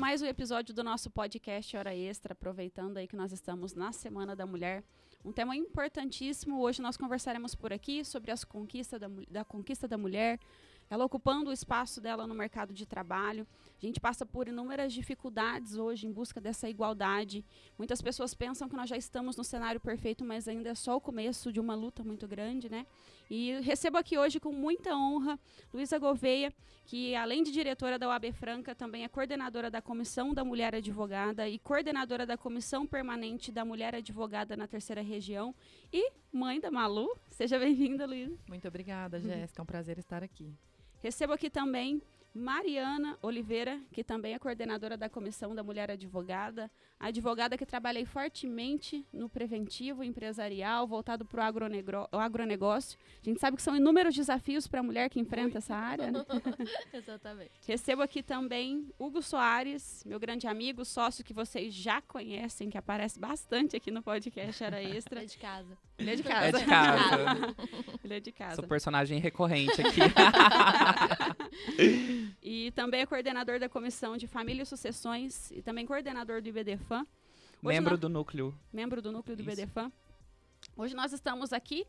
mais um episódio do nosso podcast Hora Extra, aproveitando aí que nós estamos na Semana da Mulher. Um tema importantíssimo, hoje nós conversaremos por aqui sobre as conquistas da conquista da mulher, ela ocupando o espaço dela no mercado de trabalho. A gente passa por inúmeras dificuldades hoje em busca dessa igualdade. Muitas pessoas pensam que nós já estamos no cenário perfeito, mas ainda é só o começo de uma luta muito grande, né? E recebo aqui hoje com muita honra Luísa Gouveia, que além de diretora da OAB Franca, também é coordenadora da Comissão da Mulher Advogada e coordenadora da Comissão Permanente da Mulher Advogada na Terceira Região e mãe da Malu. Seja bem-vinda, Luísa. Muito obrigada, Jéssica. É um prazer estar aqui. Recebo aqui também Mariana Oliveira, que também é coordenadora da Comissão da Mulher Advogada, a advogada que trabalha aí fortemente no preventivo empresarial, voltado para o agronegócio. A gente sabe que são inúmeros desafios para a mulher que enfrenta essa área, né? Exatamente. Recebo aqui também Hugo Soares, meu grande amigo, sócio que vocês já conhecem, que aparece bastante aqui no podcast Hora Extra. É de casa. Ele é de casa. É de casa. Ele é de casa. Sou personagem recorrente aqui. E também é coordenador da Comissão de Família e Sucessões e também coordenador do IBDFAM. Membro do núcleo. Membro do núcleo do Isso. IBDFAM. Hoje nós estamos aqui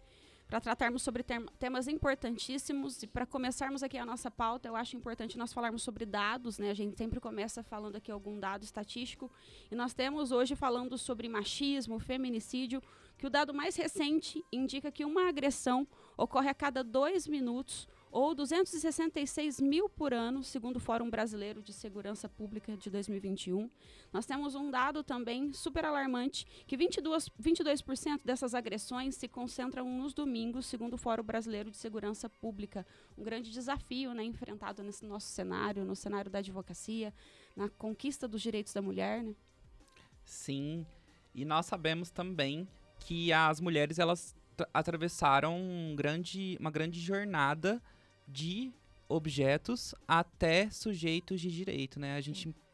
para tratarmos sobre temas importantíssimos e para começarmos aqui a nossa pauta, eu acho importante nós falarmos sobre dados, né? A gente sempre começa falando aqui algum dado estatístico e nós temos hoje falando sobre machismo, feminicídio, que o dado mais recente indica que uma agressão ocorre a cada 2 minutos ou 266 mil por ano, segundo o Fórum Brasileiro de Segurança Pública de 2021. Nós temos um dado também super alarmante, que 22% dessas agressões se concentram nos domingos, segundo o Fórum Brasileiro de Segurança Pública. Um grande desafio, né, enfrentado nesse nosso cenário, no cenário da advocacia, na conquista dos direitos da mulher, né? Sim, e nós sabemos também que as mulheres, elas atravessaram uma grande jornada de objetos até sujeitos de direito, né?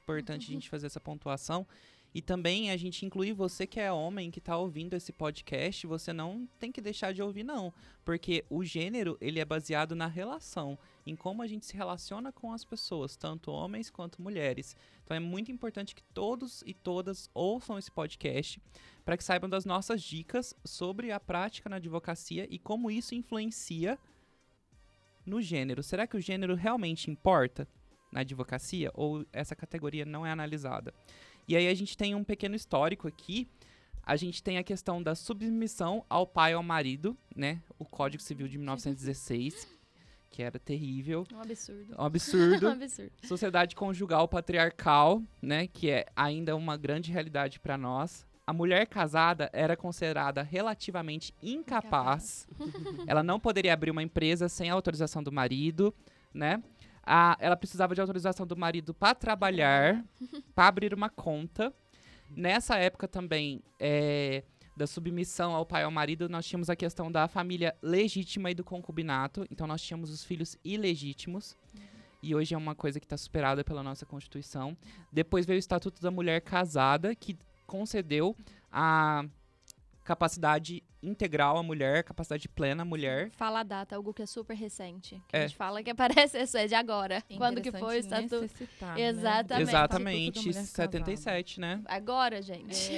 Importante a gente fazer essa pontuação e também a gente incluir você que é homem, que está ouvindo esse podcast, você não tem que deixar de ouvir não, porque o gênero, ele é baseado na relação, em como a gente se relaciona com as pessoas, tanto homens quanto mulheres. Então é muito importante que todos e todas ouçam esse podcast para que saibam das nossas dicas sobre a prática na advocacia e como isso influencia no gênero. Será que o gênero realmente importa na advocacia ou essa categoria não é analisada? E aí a gente tem um pequeno histórico aqui. A gente tem a questão da submissão ao pai ou ao marido, né? O Código Civil de 1916, que era terrível. Um absurdo. Um absurdo. Um absurdo. Sociedade conjugal patriarcal, né? Que é ainda uma grande realidade para nós. A mulher casada era considerada relativamente incapaz. Ela não poderia abrir uma empresa sem a autorização do marido, né? Ela precisava de autorização do marido para trabalhar, para abrir uma conta. Nessa época também, da submissão ao pai e ao marido, nós tínhamos a questão da família legítima e do concubinato. Então, nós tínhamos os filhos ilegítimos. E hoje é uma coisa que está superada pela nossa Constituição. Depois veio o Estatuto da Mulher Casada, que concedeu a capacidade integral à mulher, capacidade plena à mulher. Fala a data, algo que é super recente. Que É. a gente fala que aparece, isso é de agora. Quando que foi o estatuto? Exatamente. Exatamente, 77, né? Agora, gente.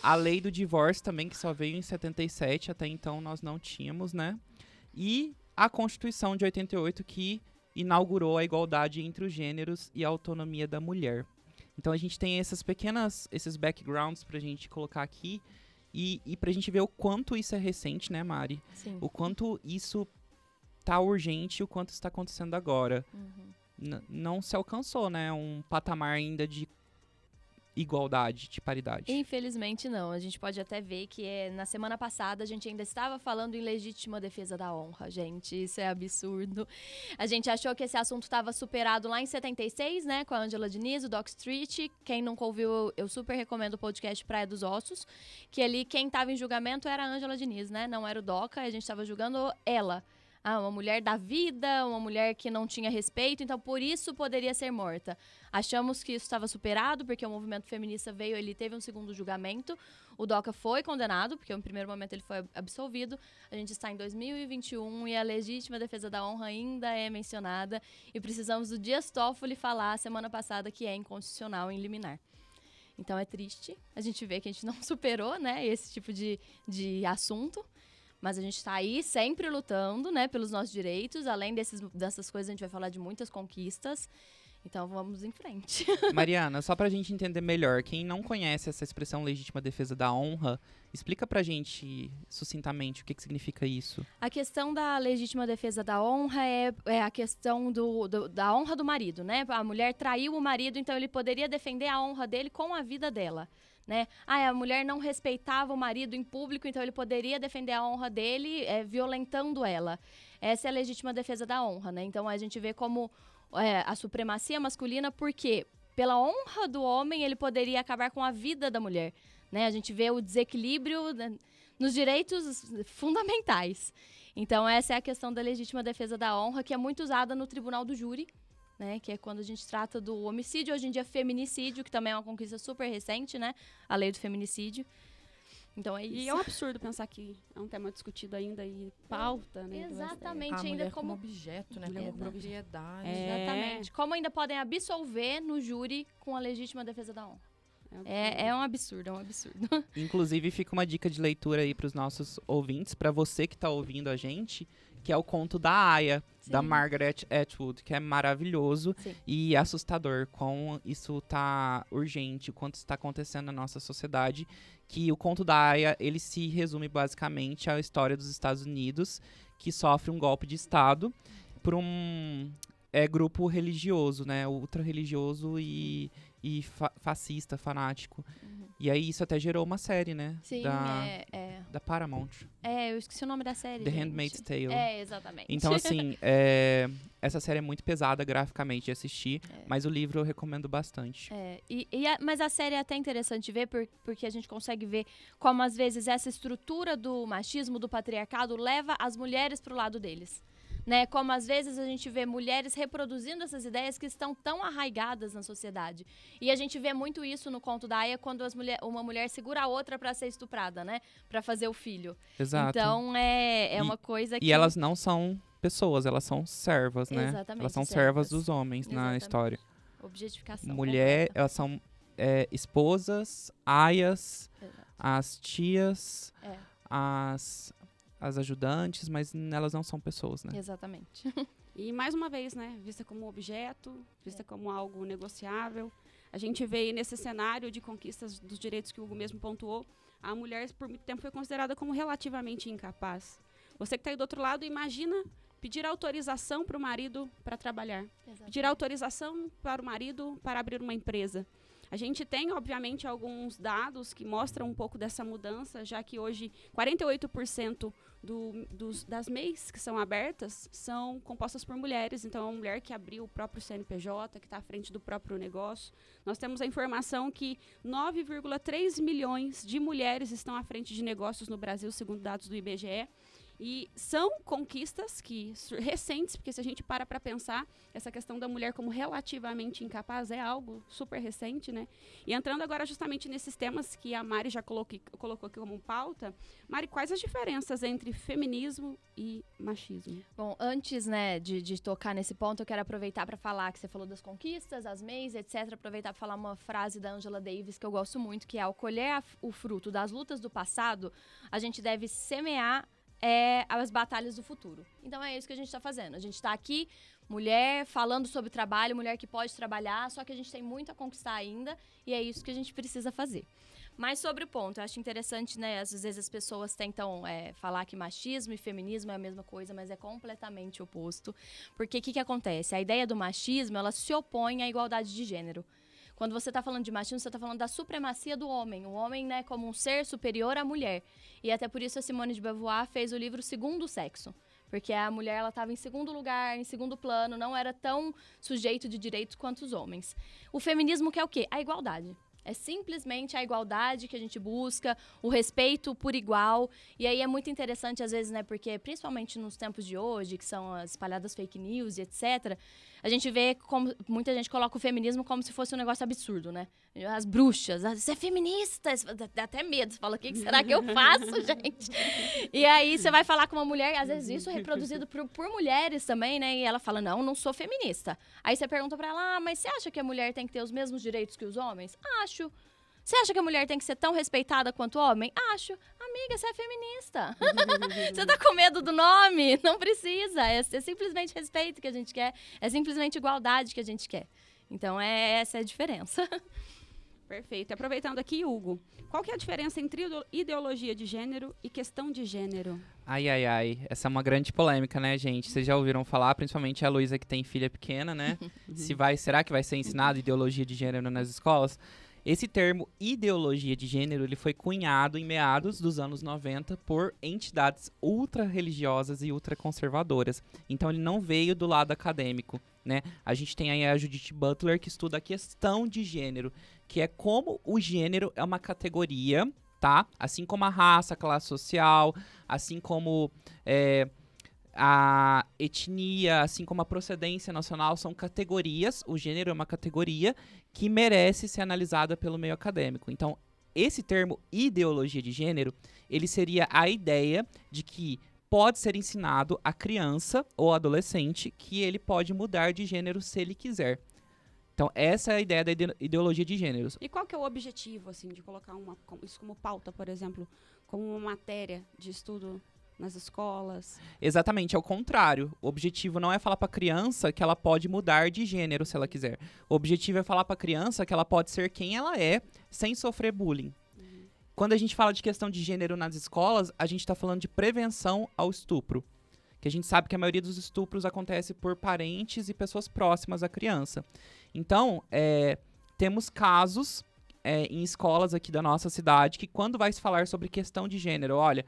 A lei do divórcio também, que só veio em 77, até então nós não tínhamos, né? E a Constituição de 88, que inaugurou a igualdade entre os gêneros e a autonomia da mulher. Então a gente tem esses backgrounds pra gente colocar aqui e pra gente ver o quanto isso é recente, né, Mari? Sim. O quanto isso tá urgente, o quanto está acontecendo agora. Não se alcançou, né, um patamar ainda de igualdade, de paridade. Infelizmente não. A gente pode até ver que na semana passada a gente ainda estava falando em legítima defesa da honra, gente. Isso é absurdo. A gente achou que esse assunto estava superado lá em 76, né, com a Ângela Diniz, o Doc Street. Quem nunca ouviu, eu super recomendo o podcast Praia dos Ossos, que ali quem estava em julgamento era a Ângela Diniz, né, não era o Doca, a gente estava julgando ela. uma mulher da vida, uma mulher que não tinha respeito, então por isso poderia ser morta. Achamos que isso estava superado, porque o movimento feminista veio, ele teve um segundo julgamento, o Doca foi condenado, porque no primeiro momento ele foi absolvido. A gente está em 2021 e a legítima defesa da honra ainda é mencionada, e precisamos do Dias Toffoli falar semana passada que é inconstitucional em liminar. Então é triste a gente ver que a gente não superou, né, esse tipo de assunto, mas a gente está aí sempre lutando, né, pelos nossos direitos. Além dessas coisas, a gente vai falar de muitas conquistas. Então vamos em frente. Mariana, só pra gente entender melhor, quem não conhece essa expressão legítima defesa da honra, explica pra gente sucintamente o que significa isso. A questão da legítima defesa da honra é a questão da honra do marido, né? A mulher traiu o marido, então ele poderia defender a honra dele com a vida dela, né? A mulher não respeitava o marido em público, então ele poderia defender a honra dele violentando ela. Essa é a legítima defesa da honra, né? Então a gente vê como a supremacia masculina, porque pela honra do homem ele poderia acabar com a vida da mulher, né? A gente vê o desequilíbrio, né, nos direitos fundamentais. Então essa é a questão da legítima defesa da honra, que é muito usada no tribunal do júri, né? Que é quando a gente trata do homicídio, hoje em dia feminicídio, que também é uma conquista super recente, né? A lei do feminicídio. Então é isso. E é um absurdo pensar que é um tema discutido ainda e pauta, né? Exatamente, A ainda mulher como objeto, né? Mulher Como como propriedade. Exatamente. Como ainda podem absolver no júri com a legítima defesa da honra. É um absurdo, é um absurdo. Inclusive, fica uma dica de leitura aí pros nossos ouvintes, pra você que tá ouvindo a gente, que é o conto da Aya, da Margaret Atwood, que é maravilhoso. Sim. E assustador, como isso tá urgente, o quanto está acontecendo na nossa sociedade, que o conto da Aya, ele se resume basicamente à história dos Estados Unidos, que sofre um golpe de Estado por um grupo religioso, né, ultra-religioso e fascista, fanático. E aí isso até gerou uma série, né, Sim, da Paramount. eu esqueci o nome da série, The gente. Handmaid's Tale. Exatamente. Então, assim, essa série é muito pesada graficamente de assistir, mas o livro eu recomendo bastante. Mas a série é até interessante de ver, porque a gente consegue ver como, às vezes, essa estrutura do machismo, do patriarcado, leva as mulheres pro lado deles. Né? Como, às vezes, a gente vê mulheres reproduzindo essas ideias que estão tão arraigadas na sociedade. E a gente vê muito isso no conto da Aya, quando uma mulher segura a outra para ser estuprada, né? Para fazer o filho. Exato. Então, uma coisa que... E elas não são pessoas, elas são servas, né? Exatamente, elas são servas. servas dos homens na Exatamente. história. Objetificação. Mulher, completa. elas são esposas, aias, Exato. as tias, É. as ajudantes, mas elas não são pessoas, né? Exatamente. E mais uma vez, né, vista como objeto, vista como algo negociável. A gente vê aí nesse cenário de conquistas dos direitos que o Hugo mesmo pontuou, a mulher por muito tempo foi considerada como relativamente incapaz. Você que está aí do outro lado, imagina pedir autorização para o marido para trabalhar. Exatamente. Pedir autorização para o marido para abrir uma empresa. A gente tem, obviamente, alguns dados que mostram um pouco dessa mudança, já que hoje 48% das MEIs que são abertas são compostas por mulheres. Então, é uma mulher que abriu o próprio CNPJ, que está à frente do próprio negócio. Nós temos a informação que 9,3 milhões de mulheres estão à frente de negócios no Brasil, segundo dados do IBGE. E são conquistas recentes, porque se a gente para pensar, essa questão da mulher como relativamente incapaz é algo super recente, né? E entrando agora justamente nesses temas que a Mari já colocou aqui como pauta, Mari, quais as diferenças entre feminismo e machismo? Bom, antes, né, de tocar nesse ponto, eu quero aproveitar para falar que você falou das conquistas, as MEIs, etc. Aproveitar para falar uma frase da Angela Davis que eu gosto muito, que é: ao colher o fruto das lutas do passado, a gente deve semear as batalhas do futuro. Então é isso que a gente está fazendo. A gente está aqui, mulher, falando sobre trabalho, mulher que pode trabalhar, só que a gente tem muito a conquistar ainda e é isso que a gente precisa fazer. Mas sobre o ponto, eu acho interessante, né? Às vezes as pessoas tentam falar que machismo e feminismo é a mesma coisa, mas é completamente oposto. Porque o que acontece? A ideia do machismo, ela se opõe à igualdade de gênero. Quando você está falando de machismo, você está falando da supremacia do homem. O homem, né, como um ser superior à mulher. E até por isso a Simone de Beauvoir fez o livro Segundo Sexo. Porque a mulher, ela estava em segundo lugar, em segundo plano, não era tão sujeito de direitos quanto os homens. O feminismo quer o quê? A igualdade. É simplesmente a igualdade que a gente busca, o respeito por igual. E aí é muito interessante, às vezes, né? Porque, principalmente nos tempos de hoje, que são as espalhadas fake news e etc., a gente vê como muita gente coloca o feminismo como se fosse um negócio absurdo, né? As bruxas, você é feminista, dá até medo. Você fala, o que será que eu faço, gente? E aí você vai falar com uma mulher, às vezes isso é reproduzido por mulheres também, né? E ela fala, não sou feminista. Aí você pergunta pra ela, mas você acha que a mulher tem que ter os mesmos direitos que os homens? Acho. Você acha que a mulher tem que ser tão respeitada quanto o homem? Acho. Amiga, você é feminista. Você tá com medo do nome? Não precisa. É simplesmente respeito que a gente quer. É simplesmente igualdade que a gente quer. Então, essa é a diferença. Perfeito. Aproveitando aqui, Hugo, qual que é a diferença entre ideologia de gênero e questão de gênero? Ai. Essa é uma grande polêmica, né, gente? Vocês já ouviram falar, principalmente a Luísa, que tem filha pequena, né? Será que vai ser ensinado ideologia de gênero nas escolas? Esse termo ideologia de gênero, ele foi cunhado em meados dos anos 90 por entidades ultra-religiosas e ultra-conservadoras. Então, ele não veio do lado acadêmico, né? A gente tem aí a Judith Butler, que estuda a questão de gênero, que é como o gênero é uma categoria, tá? Assim como a raça, a classe social, assim como a etnia, assim como a procedência nacional, são categorias. O gênero é uma categoria que merece ser analisada pelo meio acadêmico. Então, esse termo ideologia de gênero, ele seria a ideia de que pode ser ensinado à criança ou adolescente que ele pode mudar de gênero se ele quiser. Então, essa é a ideia da ideologia de gêneros. E qual que é o objetivo, assim, de colocar isso como pauta, por exemplo, como uma matéria de estudo nas escolas? Exatamente, é o contrário. O objetivo não é falar para a criança que ela pode mudar de gênero se ela quiser. O objetivo é falar para a criança que ela pode ser quem ela é, sem sofrer bullying. Quando a gente fala de questão de gênero nas escolas, a gente está falando de prevenção ao estupro. Que a gente sabe que a maioria dos estupros acontece por parentes e pessoas próximas à criança. Então, temos casos em escolas aqui da nossa cidade que quando vai se falar sobre questão de gênero, olha,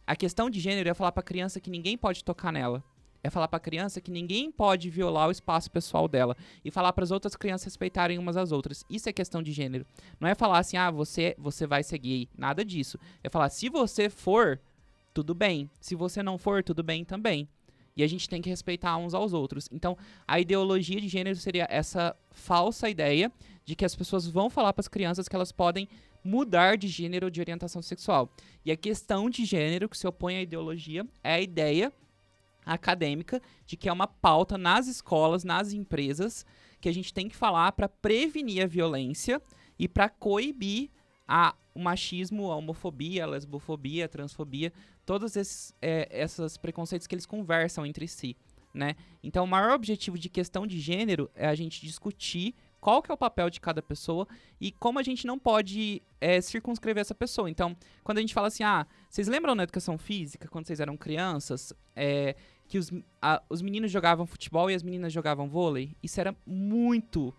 a questão de gênero é falar para a criança que ninguém pode tocar nela. É falar para a criança que ninguém pode violar o espaço pessoal dela. E falar para as outras crianças respeitarem umas às outras. Isso é questão de gênero. Não é falar assim, você vai ser gay. Nada disso. É falar, se você for, tudo bem. Se você não for, tudo bem também. E a gente tem que respeitar uns aos outros. Então, a ideologia de gênero seria essa falsa ideia de que as pessoas vão falar para as crianças que elas podem mudar de gênero ou de orientação sexual. E a questão de gênero que se opõe à ideologia é a ideia acadêmica de que é uma pauta nas escolas, nas empresas, que a gente tem que falar para prevenir a violência e para coibir o machismo, a homofobia, a lesbofobia, a transfobia, todos esses preconceitos que eles conversam entre si, né? Então, o maior objetivo de questão de gênero é a gente discutir qual que é o papel de cada pessoa e como a gente não pode circunscrever essa pessoa. Então, quando a gente fala assim, vocês lembram na educação física, quando vocês eram crianças, que os meninos jogavam futebol e as meninas jogavam vôlei? Isso era muito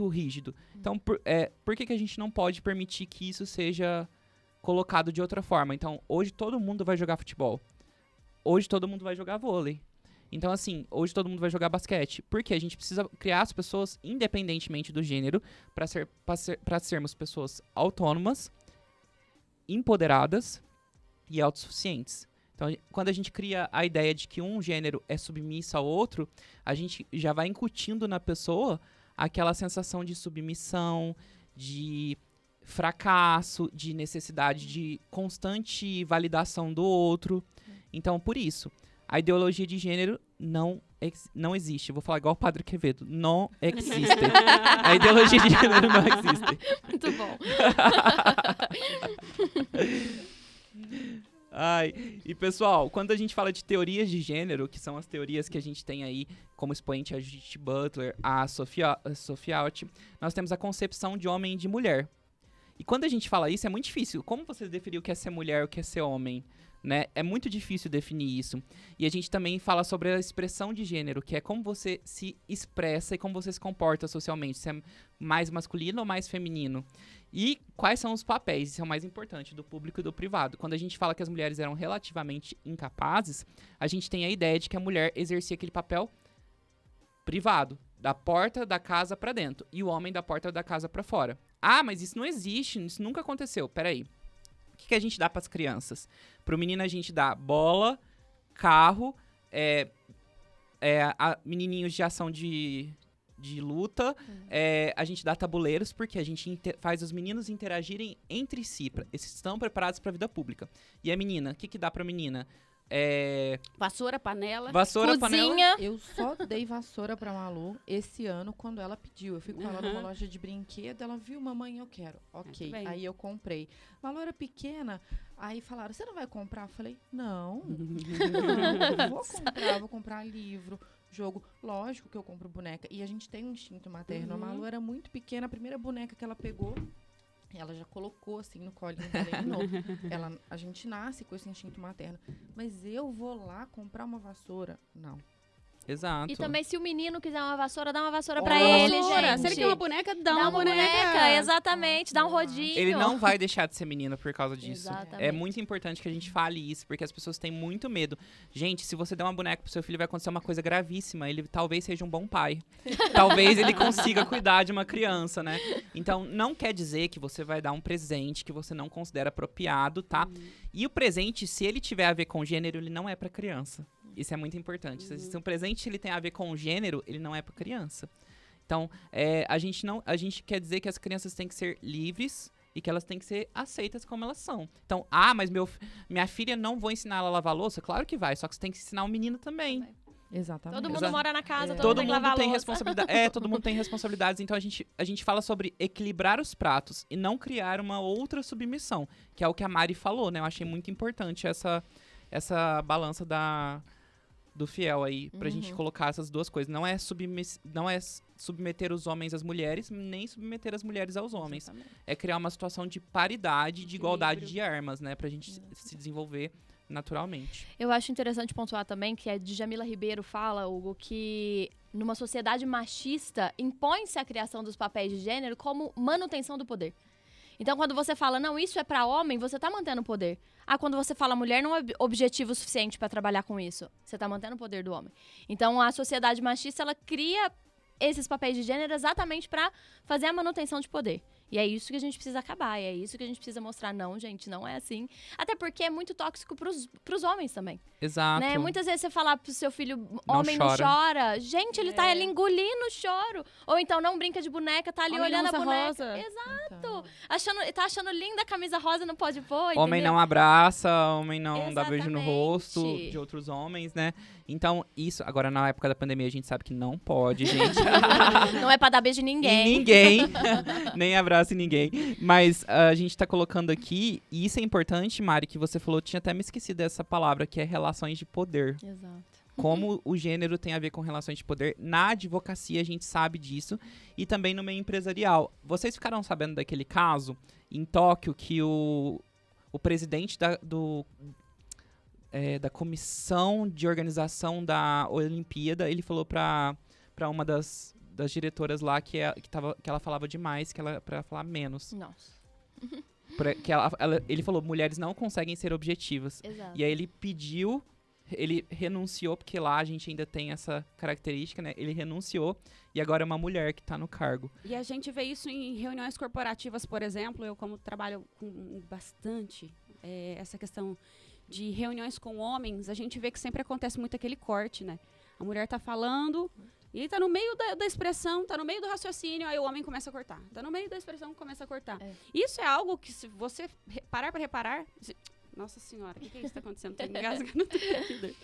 rígido. Então, por que a gente não pode permitir que isso seja colocado de outra forma? Então, hoje todo mundo vai jogar futebol. Hoje todo mundo vai jogar vôlei. Então, assim, hoje todo mundo vai jogar basquete. Porque a gente precisa criar as pessoas, independentemente do gênero, para sermos pessoas autônomas, empoderadas e autossuficientes. Então, quando a gente cria a ideia de que um gênero é submisso ao outro, a gente já vai incutindo na pessoa aquela sensação de submissão, de fracasso, de necessidade de constante validação do outro. Então, por isso, a ideologia de gênero não existe. Eu vou falar igual o Padre Quevedo. Não existe. A ideologia de gênero não existe. Muito bom. E pessoal, quando a gente fala de teorias de gênero, que são as teorias que a gente tem aí como expoente a Judith Butler, a Sophie Alt, nós temos a concepção de homem e de mulher. E quando a gente fala isso, é muito difícil. Como você definir o que é ser mulher e o que é ser homem? Né? É muito difícil definir isso. E a gente também fala sobre a expressão de gênero, que é como você se expressa e como você se comporta socialmente. Se é mais masculino ou mais feminino. E quais são os papéis, isso é o mais importante, do público e do privado. Quando a gente fala que as mulheres eram relativamente incapazes, a gente tem a ideia de que a mulher exercia aquele papel privado, da porta da casa pra dentro e o homem da porta da casa pra fora. Ah, mas isso não existe, isso nunca aconteceu. Peraí. O que a gente dá pras crianças? Pro menino a gente dá bola, carro, menininhos de ação de luta, a gente dá tabuleiros, porque a gente faz os meninos interagirem entre si. Eles estão preparados pra vida pública. E a menina, o que dá pra menina? Vassoura, panela. Vassoura, Cozinha. panela. Eu só dei vassoura pra Malu esse ano quando ela pediu. Eu fui com ela numa loja de brinquedo, ela viu, mamãe, eu quero. Ok, Muito bem. aí eu comprei. Malu era pequena, aí falaram, você não vai comprar? Eu falei, não, eu vou comprar livro, jogo. Lógico que eu compro boneca. E a gente tem um instinto materno. A Malu era muito pequena, a primeira boneca que ela pegou, ela já colocou assim no colinho dela e ensinou. A gente nasce com esse instinto materno. Mas eu vou lá comprar uma vassoura? Não. Exato. E também, se o menino quiser uma vassoura, dá uma vassoura pra Uma ele, Vassoura. gente. Se ele quer uma boneca, dá Dá uma uma boneca. exatamente. Dá um rodinho. Ele não vai deixar de ser menino por causa disso. Exatamente. É muito importante que a gente fale isso, porque as pessoas têm muito medo. Gente, se você der uma boneca pro seu filho, vai acontecer uma coisa gravíssima. Ele talvez seja um bom pai. Talvez ele consiga cuidar de uma criança, né? Então, não quer dizer que você vai dar um presente que você não considera apropriado, tá? E o presente, se ele tiver a ver com gênero, ele não é pra criança. Isso é muito importante. Se um presente ele tem a ver com o gênero, ele não é para criança. Então, a gente quer dizer que as crianças têm que ser livres e que elas têm que ser aceitas como elas são. Então, mas minha filha, não vou ensinar ela a lavar louça? Claro que vai, só que você tem que ensinar o menino também. Exatamente. Todo mundo Exato. mora na casa, todo Todo mundo tem que mundo lavar tem louça. responsabilidade. Todo mundo tem responsabilidades. Então, a gente fala sobre equilibrar os pratos e não criar uma outra submissão, que é o que a Mari falou, né? Eu achei muito importante essa balança do fiel aí, pra gente colocar essas duas coisas. Não é submeter os homens às mulheres, nem submeter as mulheres aos homens. Exatamente. É criar uma situação de paridade, de igualdade de armas, né? Pra gente se desenvolver naturalmente. Eu acho interessante pontuar também que a Djamila Ribeiro fala, Hugo, que numa sociedade machista impõe-se a criação dos papéis de gênero como manutenção do poder. Então, quando você fala, não, isso é pra homem, você tá mantendo o poder. Quando você fala mulher, não é objetivo suficiente pra trabalhar com isso. Você tá mantendo o poder do homem. Então, a sociedade machista, ela cria esses papéis de gênero exatamente pra fazer a manutenção de poder. E é isso que a gente precisa acabar, é isso que a gente precisa mostrar. Não, gente, não é assim. Até porque é muito tóxico pros homens também. Exato. Né? Muitas vezes você falar pro seu filho, Não homem não chora. chora. Gente, ele tá ali engolindo o choro. Ou então, não brinca de boneca, tá ali Homem olhando não a usa boneca. rosa. Exato. Tá achando linda a camisa rosa, não pode pôr, Homem entendeu? não abraça, homem não dá beijo no Exatamente. rosto de outros homens, né? Então, isso, agora na época da pandemia, a gente sabe que não pode, gente. Não é pra dar beijo em Em ninguém. ninguém. Nem abraça em ninguém. Mas a gente tá colocando aqui, e isso é importante, Mari, que você falou, tinha até me esquecido dessa palavra, que é relações de poder. Exato. Como o gênero tem a ver com relações de poder. Na advocacia, a gente sabe disso. E também no meio empresarial. Vocês ficaram sabendo daquele caso em Tóquio que o presidente da comissão de organização da Olimpíada, ele falou pra uma das diretoras lá que ela falava demais, que ela pra falar menos. Nossa. Ele falou, mulheres não conseguem ser objetivas. Exato. E aí ele renunciou, porque lá a gente ainda tem essa característica, né? Ele renunciou e agora é uma mulher que tá no cargo. E a gente vê isso em reuniões corporativas, por exemplo. Eu, como trabalho com bastante essa questão de reuniões com homens, a gente vê que sempre acontece muito aquele corte, né? A mulher tá falando e ele tá no meio da expressão, tá no meio do raciocínio, aí o homem começa a cortar. Tá no meio da expressão, começa a cortar. Isso é algo que, se você parar pra reparar... Nossa senhora, o que é isso que tá acontecendo? Tô engasgando tudo aqui.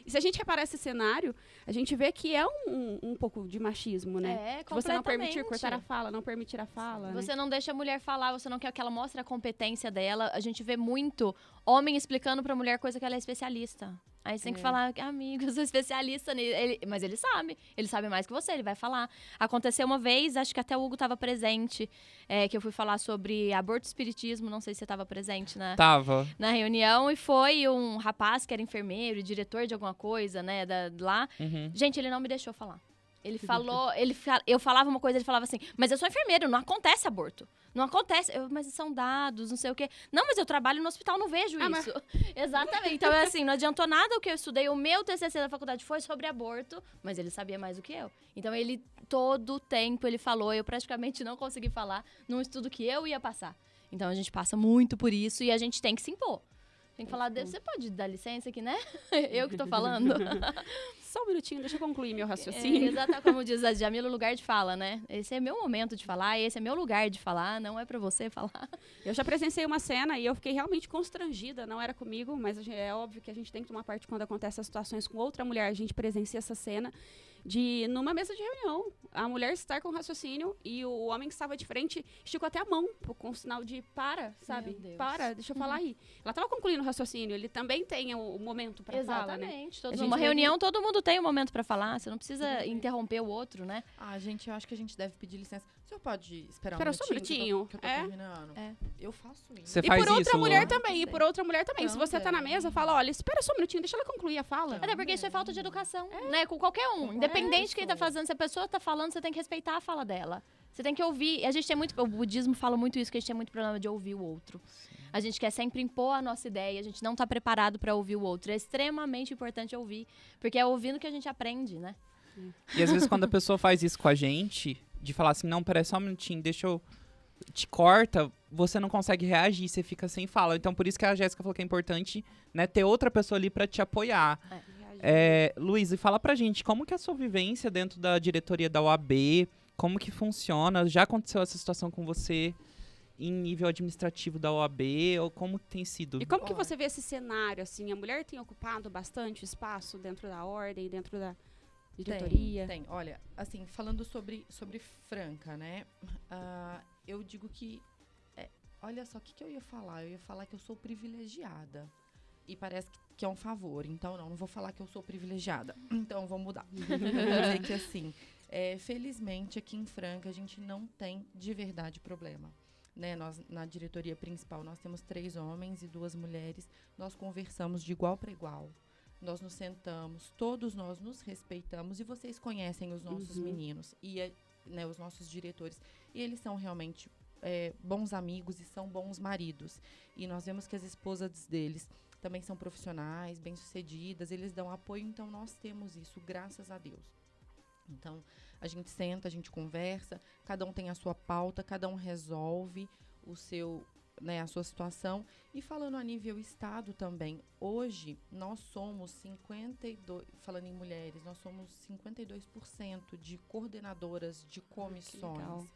E se a gente reparar esse cenário, a gente vê que é um pouco de machismo, né? Que você não permitir cortar a fala, não permitir a fala. Você não deixa a mulher falar, você não quer que ela mostre a competência dela. A gente vê muito homem explicando pra mulher coisa que ela é especialista. Aí você tem que falar, amigo, eu sou especialista nele. Mas ele sabe mais que você, ele vai falar. Aconteceu uma vez, acho que até o Hugo estava presente, que eu fui falar sobre aborto e espiritismo, não sei se você estava presente na reunião, e foi um rapaz que era enfermeiro, diretor de alguma coisa, né, lá. Uhum. Gente, ele não me deixou falar. Ele falou, eu falava uma coisa, ele falava assim, mas eu sou enfermeiro, não acontece aborto. Não acontece, mas são dados, não sei o quê. Não, mas eu trabalho no hospital, não vejo isso. Exatamente. Então, é assim, não adiantou nada o que eu estudei. O meu TCC da faculdade foi sobre aborto, mas ele sabia mais do que eu. Então, ele, todo o tempo, ele falou, eu praticamente não consegui falar num estudo que eu ia passar. Então, a gente passa muito por isso e a gente tem que se impor. Tem que falar, você pode dar licença aqui, né? Eu que tô falando. Só um minutinho, deixa eu concluir meu raciocínio. Exatamente como diz a Djamila, o lugar de fala, né? Esse é meu momento de falar, esse é meu lugar de falar, não é pra você falar. Eu já presenciei uma cena e eu fiquei realmente constrangida, não era comigo, mas é óbvio que a gente tem que tomar parte quando acontecem essas situações com outra mulher, a gente presencia essa cena de, numa mesa de reunião, a mulher estar com raciocínio e o homem que estava de frente esticou até a mão com um sinal de para, sabe? Meu Deus. Para, deixa eu falar aí. Ela estava concluindo o raciocínio, ele também tem o momento para falar, né? Exatamente. A gente Numa vê reunião, todo mundo tem um momento pra falar, você não precisa interromper o outro, né? Gente, eu acho que a gente deve pedir licença. O senhor pode esperar Espera um só um minutinho. Que eu tô É. terminando? É. Eu faço isso. Você E faz por outra isso, mulher Lu? também, e por outra mulher também. Se você tá na Também. mesa, fala, olha, espera só um minutinho, deixa ela concluir a fala. Até porque isso é falta de educação, né? Com qualquer um. Independente de quem tá pessoa. fazendo, se a pessoa tá falando, você tem que respeitar a fala dela. Você tem que ouvir. A gente tem muito. O budismo fala muito isso, que a gente tem muito problema de ouvir o outro. A gente quer sempre impor a nossa ideia, a gente não tá preparado pra ouvir o outro. É extremamente importante ouvir, porque é ouvindo que a gente aprende, né? E às vezes quando a pessoa faz isso com a gente, de falar assim, não, peraí só um minutinho, deixa eu... Te corta, você não consegue reagir, você fica sem fala. Então por isso que a Jéssica falou que é importante, né, ter outra pessoa ali pra te apoiar. Luiz, e fala pra gente, como que é a sua vivência dentro da diretoria da OAB? Como que funciona? Já aconteceu essa situação com você em nível administrativo da OAB? Ou como que tem sido? E como que você vê esse cenário, assim? A mulher tem ocupado bastante espaço dentro da ordem, dentro da diretoria? Tem. Olha, assim, falando sobre Franca, né? Eu digo que... olha só, o que eu ia falar? Eu ia falar que eu sou privilegiada. E parece que é um favor. Então, não vou falar que eu sou privilegiada. Então, vou mudar. Eu vou dizer que, assim, felizmente, aqui em Franca, a gente não tem, de verdade, problema. Né? Nós, na diretoria principal, nós temos 3 homens e 2 mulheres. Nós conversamos de igual para igual. Nós nos sentamos, todos nós nos respeitamos. E vocês conhecem os nossos meninos e né, os nossos diretores. E eles são realmente bons amigos e são bons maridos. E nós vemos que as esposas deles também são profissionais, bem-sucedidas, eles dão apoio, então nós temos isso, graças a Deus. Então, a gente senta, a gente conversa, cada um tem a sua pauta, cada um resolve a sua situação. E falando a nível Estado também, hoje nós somos 52%, falando em mulheres, nós somos 52% de coordenadoras de comissões.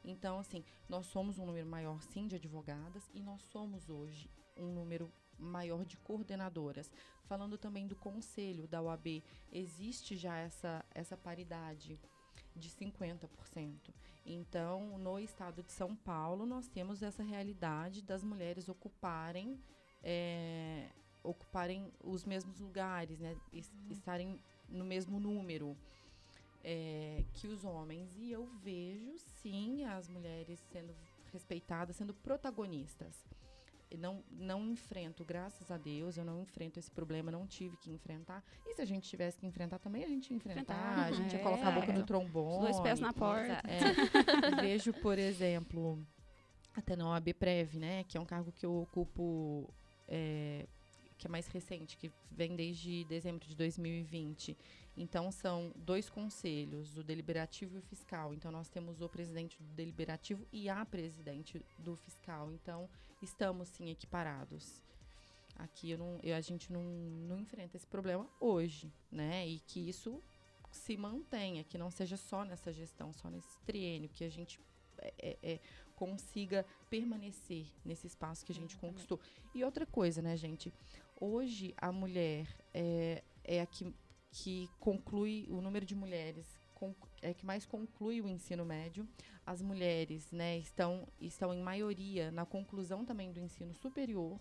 Então, assim, nós somos um número maior, sim, de advogadas, e nós somos hoje um número maior de coordenadoras. Falando também do conselho da OAB, existe já essa paridade de 50%. Então, no estado de São Paulo, nós temos essa realidade das mulheres ocuparem os mesmos lugares, né? Estarem no mesmo número que os homens. E eu vejo, sim, as mulheres sendo respeitadas, sendo protagonistas. Não enfrento, graças a Deus, eu não enfrento esse problema, não tive que enfrentar. E se a gente tivesse que enfrentar também, a gente ia enfrentar, a gente ia colocar a boca no trombone. Os 2 pés na porta. Vejo, por exemplo, até na OAB Prev, né, que é um cargo que eu ocupo, que é mais recente, que vem desde dezembro de 2020. Então, são 2 conselhos, o deliberativo e o fiscal. Então, nós temos o presidente do deliberativo e a presidente do fiscal. Então, estamos, sim, equiparados. Aqui, a gente não enfrenta esse problema hoje, né? E que isso se mantenha, que não seja só nessa gestão, só nesse triênio, que a gente consiga permanecer nesse espaço que a gente conquistou. E outra coisa, né, gente? Hoje, a mulher é a que conclui, o número de mulheres que mais conclui o ensino médio. As mulheres, né, estão em maioria na conclusão também do ensino superior,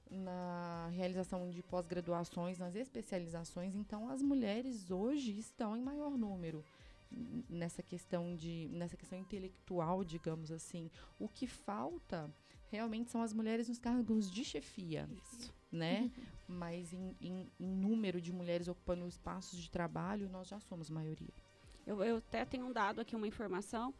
na realização de pós-graduações, nas especializações. Então, as mulheres hoje estão em maior número nessa questão intelectual, digamos assim. O que falta realmente são as mulheres nos cargos de chefia. Isso. Né? Mas em número de mulheres ocupando espaços de trabalho, nós já somos maioria. Eu até tenho um dado aqui, uma informação,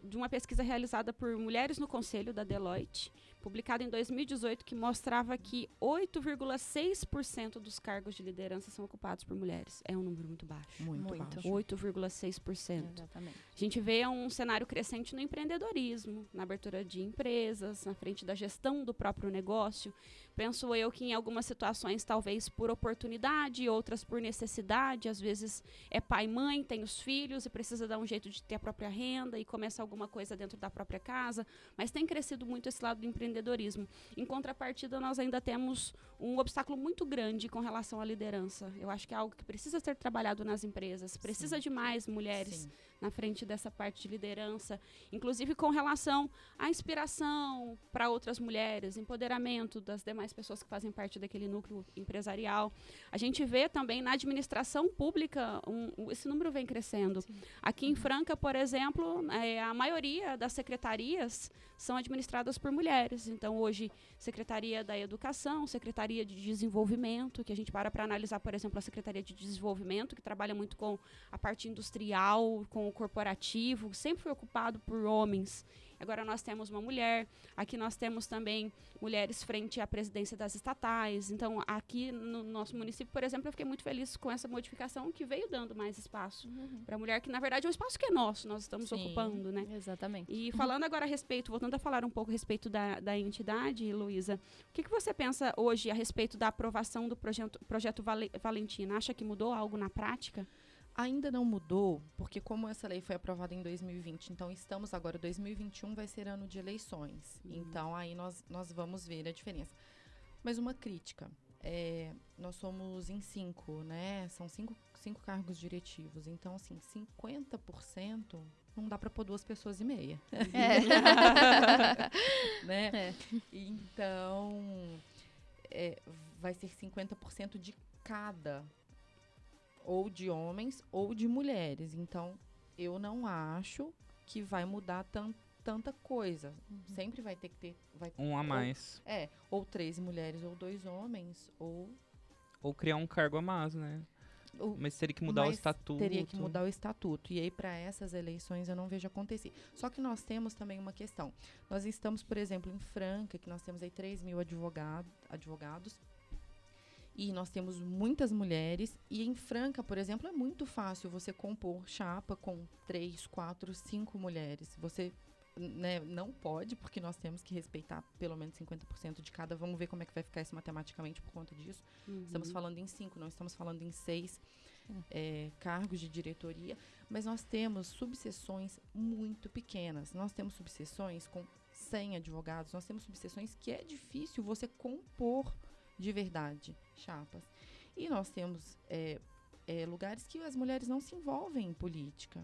de uma pesquisa realizada por Mulheres no Conselho, da Deloitte, publicada em 2018, que mostrava que 8,6% dos cargos de liderança são ocupados por mulheres. É um número muito baixo. Muito baixo. 8,6%. Exatamente. A gente vê um cenário crescente no empreendedorismo, na abertura de empresas, na frente da gestão do próprio negócio. Penso eu que em algumas situações, talvez por oportunidade, outras por necessidade. Às vezes é pai e mãe, tem os filhos e precisa dar um jeito de ter a própria renda e começa alguma coisa dentro da própria casa. Mas tem crescido muito esse lado do empreendedorismo. Em contrapartida, nós ainda temos um obstáculo muito grande com relação à liderança. Eu acho que é algo que precisa ser trabalhado nas empresas. Precisa de mais mulheres na frente dessa parte de liderança, inclusive com relação à inspiração para outras mulheres, empoderamento das demais pessoas que fazem parte daquele núcleo empresarial. A gente vê também na administração pública, esse número vem crescendo. Sim. Aqui em Franca, por exemplo, a maioria das secretarias são administradas por mulheres. Então, hoje, Secretaria da Educação, Secretaria de Desenvolvimento, que a gente para analisar, por exemplo, a Secretaria de Desenvolvimento, que trabalha muito com a parte industrial, com o corporativo, sempre foi ocupado por homens. Agora nós temos uma mulher, aqui nós temos também mulheres frente à presidência das estatais. Então, aqui no nosso município, por exemplo, eu fiquei muito feliz com essa modificação que veio dando mais espaço para a mulher, que na verdade é um espaço que é nosso, nós estamos ocupando, né? Exatamente. E falando agora a respeito, voltando a falar um pouco a respeito da entidade, Luísa, o que você pensa hoje a respeito da aprovação do projeto Valentina? Acha que mudou algo na prática? Ainda não mudou, porque como essa lei foi aprovada em 2020, então estamos agora, 2021 vai ser ano de eleições. Então, aí nós vamos ver a diferença. Mas uma crítica, nós somos em 5, né? São 5 cargos diretivos. Então, assim, 50% não dá para pôr 2,5 pessoas. Né? Então, vai ser 50% de cada, ou de homens ou de mulheres. Então, eu não acho que vai mudar tanta coisa. Sempre vai ter que ter... Um a mais. Ou 3 mulheres ou 2 homens, ou criar um cargo a mais, né? Mas teria que mudar o estatuto. Teria que mudar o estatuto. E aí, para essas eleições, eu não vejo acontecer. Só que nós temos também uma questão. Nós estamos, por exemplo, em Franca, que nós temos aí 3 mil advogados. E nós temos muitas mulheres. E em Franca, por exemplo, é muito fácil você compor chapa com 3, 4, 5 mulheres. Você, né, não pode, porque nós temos que respeitar pelo menos 50% de cada. Vamos ver como é que vai ficar isso matematicamente por conta disso. Estamos falando em 5, não estamos falando em 6 cargos de diretoria. Mas nós temos subseções muito pequenas. Nós temos subseções com 100 advogados. Nós temos subseções que é difícil você compor de verdade chapas. E nós temos lugares que as mulheres não se envolvem em política.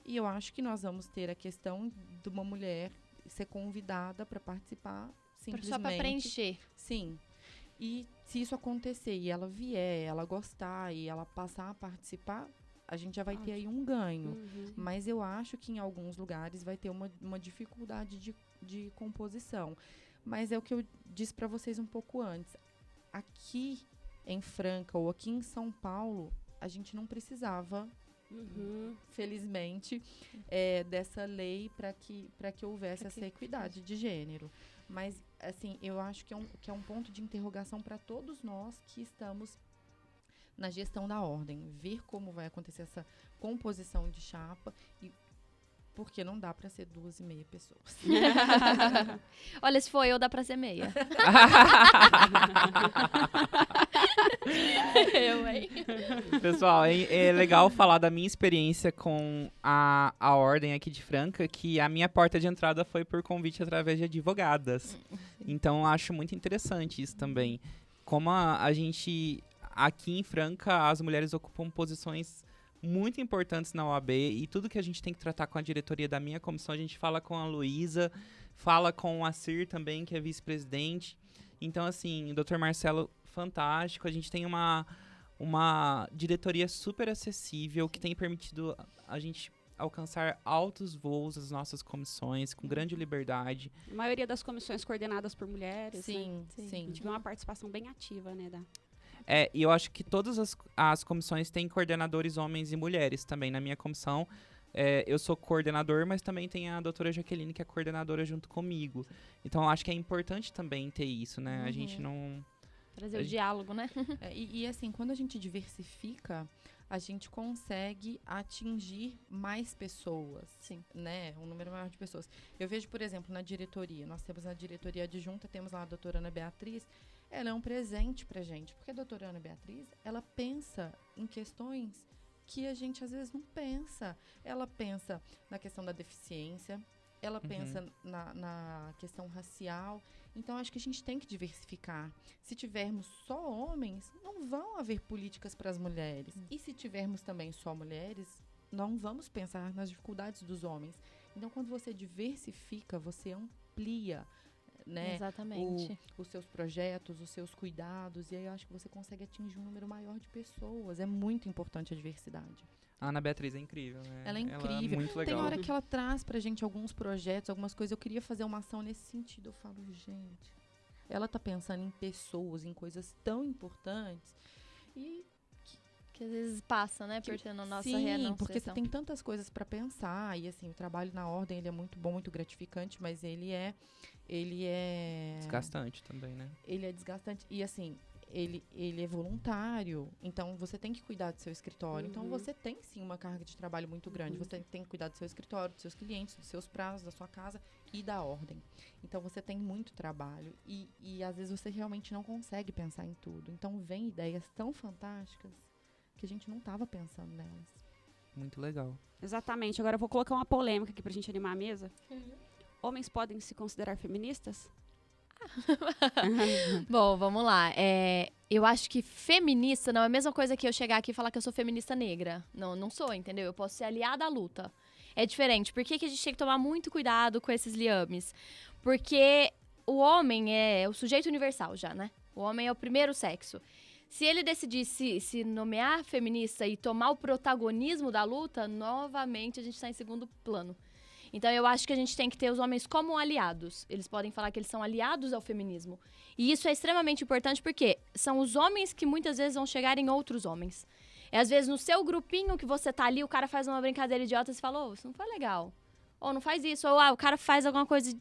E eu acho que nós vamos ter a questão de uma mulher ser convidada para participar simplesmente. Só para preencher. Sim. E se isso acontecer e ela vier, ela gostar e ela passar a participar, a gente já vai ter aí um ganho. Mas eu acho que em alguns lugares vai ter uma dificuldade de composição. Mas é o que eu disse para vocês um pouco antes. Aqui em Franca ou aqui em São Paulo, a gente não precisava, felizmente, dessa lei para que houvesse essa equidade de gênero. Mas, assim, eu acho que é um ponto de interrogação para todos nós que estamos na gestão da ordem. Ver como vai acontecer essa composição de chapa porque não dá para ser 2,5 pessoas. Olha, se for eu, dá para ser meia. hein? Pessoal, é legal falar da minha experiência com a ordem aqui de Franca, que a minha porta de entrada foi por convite através de advogadas. Então, acho muito interessante isso também. Como a gente, aqui em Franca, as mulheres ocupam posições muito importantes na OAB, e tudo que a gente tem que tratar com a diretoria da minha comissão, a gente fala com a Luísa, fala com o Acir também, que é vice-presidente. Então, assim, o Dr. Marcelo, fantástico. A gente tem uma diretoria super acessível, que tem permitido a gente alcançar altos voos das nossas comissões, com grande liberdade. A maioria das comissões coordenadas por mulheres, sim. A gente vê uma participação bem ativa, né, E eu acho que todas as comissões têm coordenadores homens e mulheres também. Na minha comissão, eu sou coordenador, mas também tem a doutora Jaqueline, que é coordenadora junto comigo. Então, eu acho que é importante também ter isso, né? A gente não... Trazer o diálogo, né? E assim, quando a gente diversifica, a gente consegue atingir mais pessoas. Sim. Né? Um número maior de pessoas. Eu vejo, por exemplo, na diretoria. Nós temos na diretoria adjunta, temos lá a doutora Ana Beatriz. Ela é um presente pra gente. Porque a doutora Ana Beatriz, ela pensa em questões que a gente às vezes não pensa. Ela pensa na questão da deficiência, ela pensa na questão racial. Então, acho que a gente tem que diversificar. Se tivermos só homens, não vão haver políticas para as mulheres. E se tivermos também só mulheres, não vamos pensar nas dificuldades dos homens. Então, quando você diversifica, você amplia, né, Exatamente. os seus projetos, os seus cuidados. E aí, eu acho que você consegue atingir um número maior de pessoas. É muito importante a diversidade. A Ana Beatriz é incrível, né? Ela é incrível. Muito legal. Tem hora que ela traz pra gente alguns projetos, algumas coisas. Eu queria fazer uma ação nesse sentido. Eu falo, gente, ela tá pensando em pessoas, em coisas tão importantes. E Que às vezes passa, né? Por ter na nossa sim, porque você tem tantas coisas pra pensar. E assim, o trabalho na ordem, ele é muito bom, muito gratificante, mas ele é desgastante também, né? Ele é desgastante. E assim, ele é voluntário, então você tem que cuidar do seu escritório. Então você tem sim uma carga de trabalho muito grande. Você tem que cuidar do seu escritório, dos seus clientes, dos seus prazos, da sua casa e da ordem. Então você tem muito trabalho e às vezes você realmente não consegue pensar em tudo. Então vem ideias tão fantásticas que a gente não estava pensando nelas. Muito legal. Exatamente. Agora eu vou colocar uma polêmica aqui pra gente animar a mesa. Homens podem se considerar feministas? Bom, vamos lá. Eu acho que feminista não é a mesma coisa que eu chegar aqui e falar que eu sou feminista negra. Não sou, entendeu? Eu posso ser aliada à luta. É diferente. Por que a gente tem que tomar muito cuidado com esses liames? Porque o homem é o sujeito universal já, né? O homem é o primeiro sexo. Se ele decidir se nomear feminista e tomar o protagonismo da luta, novamente a gente está em segundo plano. Então, eu acho que a gente tem que ter os homens como aliados. Eles podem falar que eles são aliados ao feminismo. E isso é extremamente importante porque são os homens que muitas vezes vão chegar em outros homens. Às vezes, no seu grupinho que você tá ali, o cara faz uma brincadeira idiota e você fala, isso não foi legal. Ou não faz isso. Ou o cara faz alguma coisa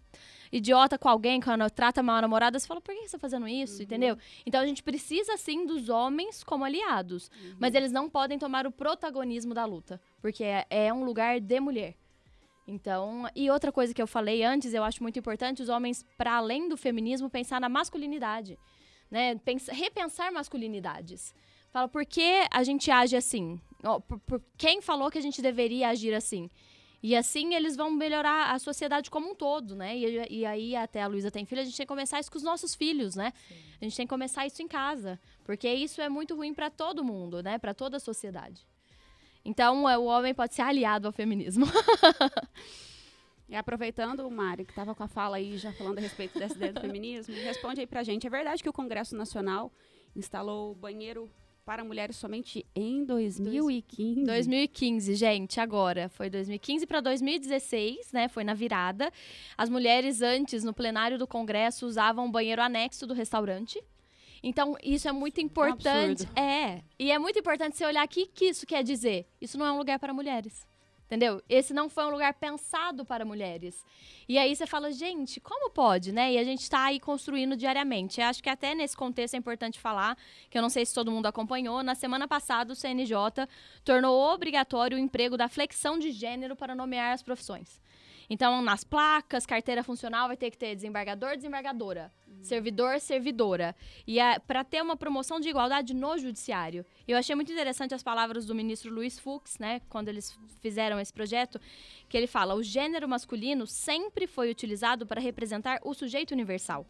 idiota com alguém, quando trata mal a namorada, você fala, por que você tá fazendo isso? Entendeu? Então, a gente precisa, sim, dos homens como aliados. Mas eles não podem tomar o protagonismo da luta. Porque é um lugar de mulher. Então, e outra coisa que eu falei antes, eu acho muito importante os homens, para além do feminismo, pensar na masculinidade, né? Repensar masculinidades. Fala, por que a gente age assim? Quem falou que a gente deveria agir assim? E assim eles vão melhorar a sociedade como um todo, né? E aí, até a Luísa tem filho, a gente tem que começar isso com os nossos filhos, né? Sim. A gente tem que começar isso em casa, porque isso é muito ruim para todo mundo, né? Para toda a sociedade. Então, o homem pode ser aliado ao feminismo. E aproveitando, Mari, que estava com a fala aí, já falando a respeito dessa ideia do feminismo, responde aí pra gente. É verdade que o Congresso Nacional instalou banheiro para mulheres somente em 2015? 2015, gente, agora. Foi 2015 para 2016, né? Foi na virada. As mulheres antes, no plenário do Congresso, usavam o banheiro anexo do restaurante. Então, isso é muito importante. E é muito importante você olhar aqui o que isso quer dizer. Isso não é um lugar para mulheres. Entendeu? Esse não foi um lugar pensado para mulheres. E aí você fala, gente, como pode, né? E a gente está aí construindo diariamente. Eu acho que até nesse contexto é importante falar, que eu não sei se todo mundo acompanhou, na semana passada o CNJ tornou obrigatório o emprego da flexão de gênero para nomear as profissões. Então, nas placas, carteira funcional vai ter que ter desembargador, desembargadora, servidor, servidora. E para ter uma promoção de igualdade no judiciário. Eu achei muito interessante as palavras do ministro Luiz Fux, né, quando eles fizeram esse projeto, que ele fala, o gênero masculino sempre foi utilizado para representar o sujeito universal,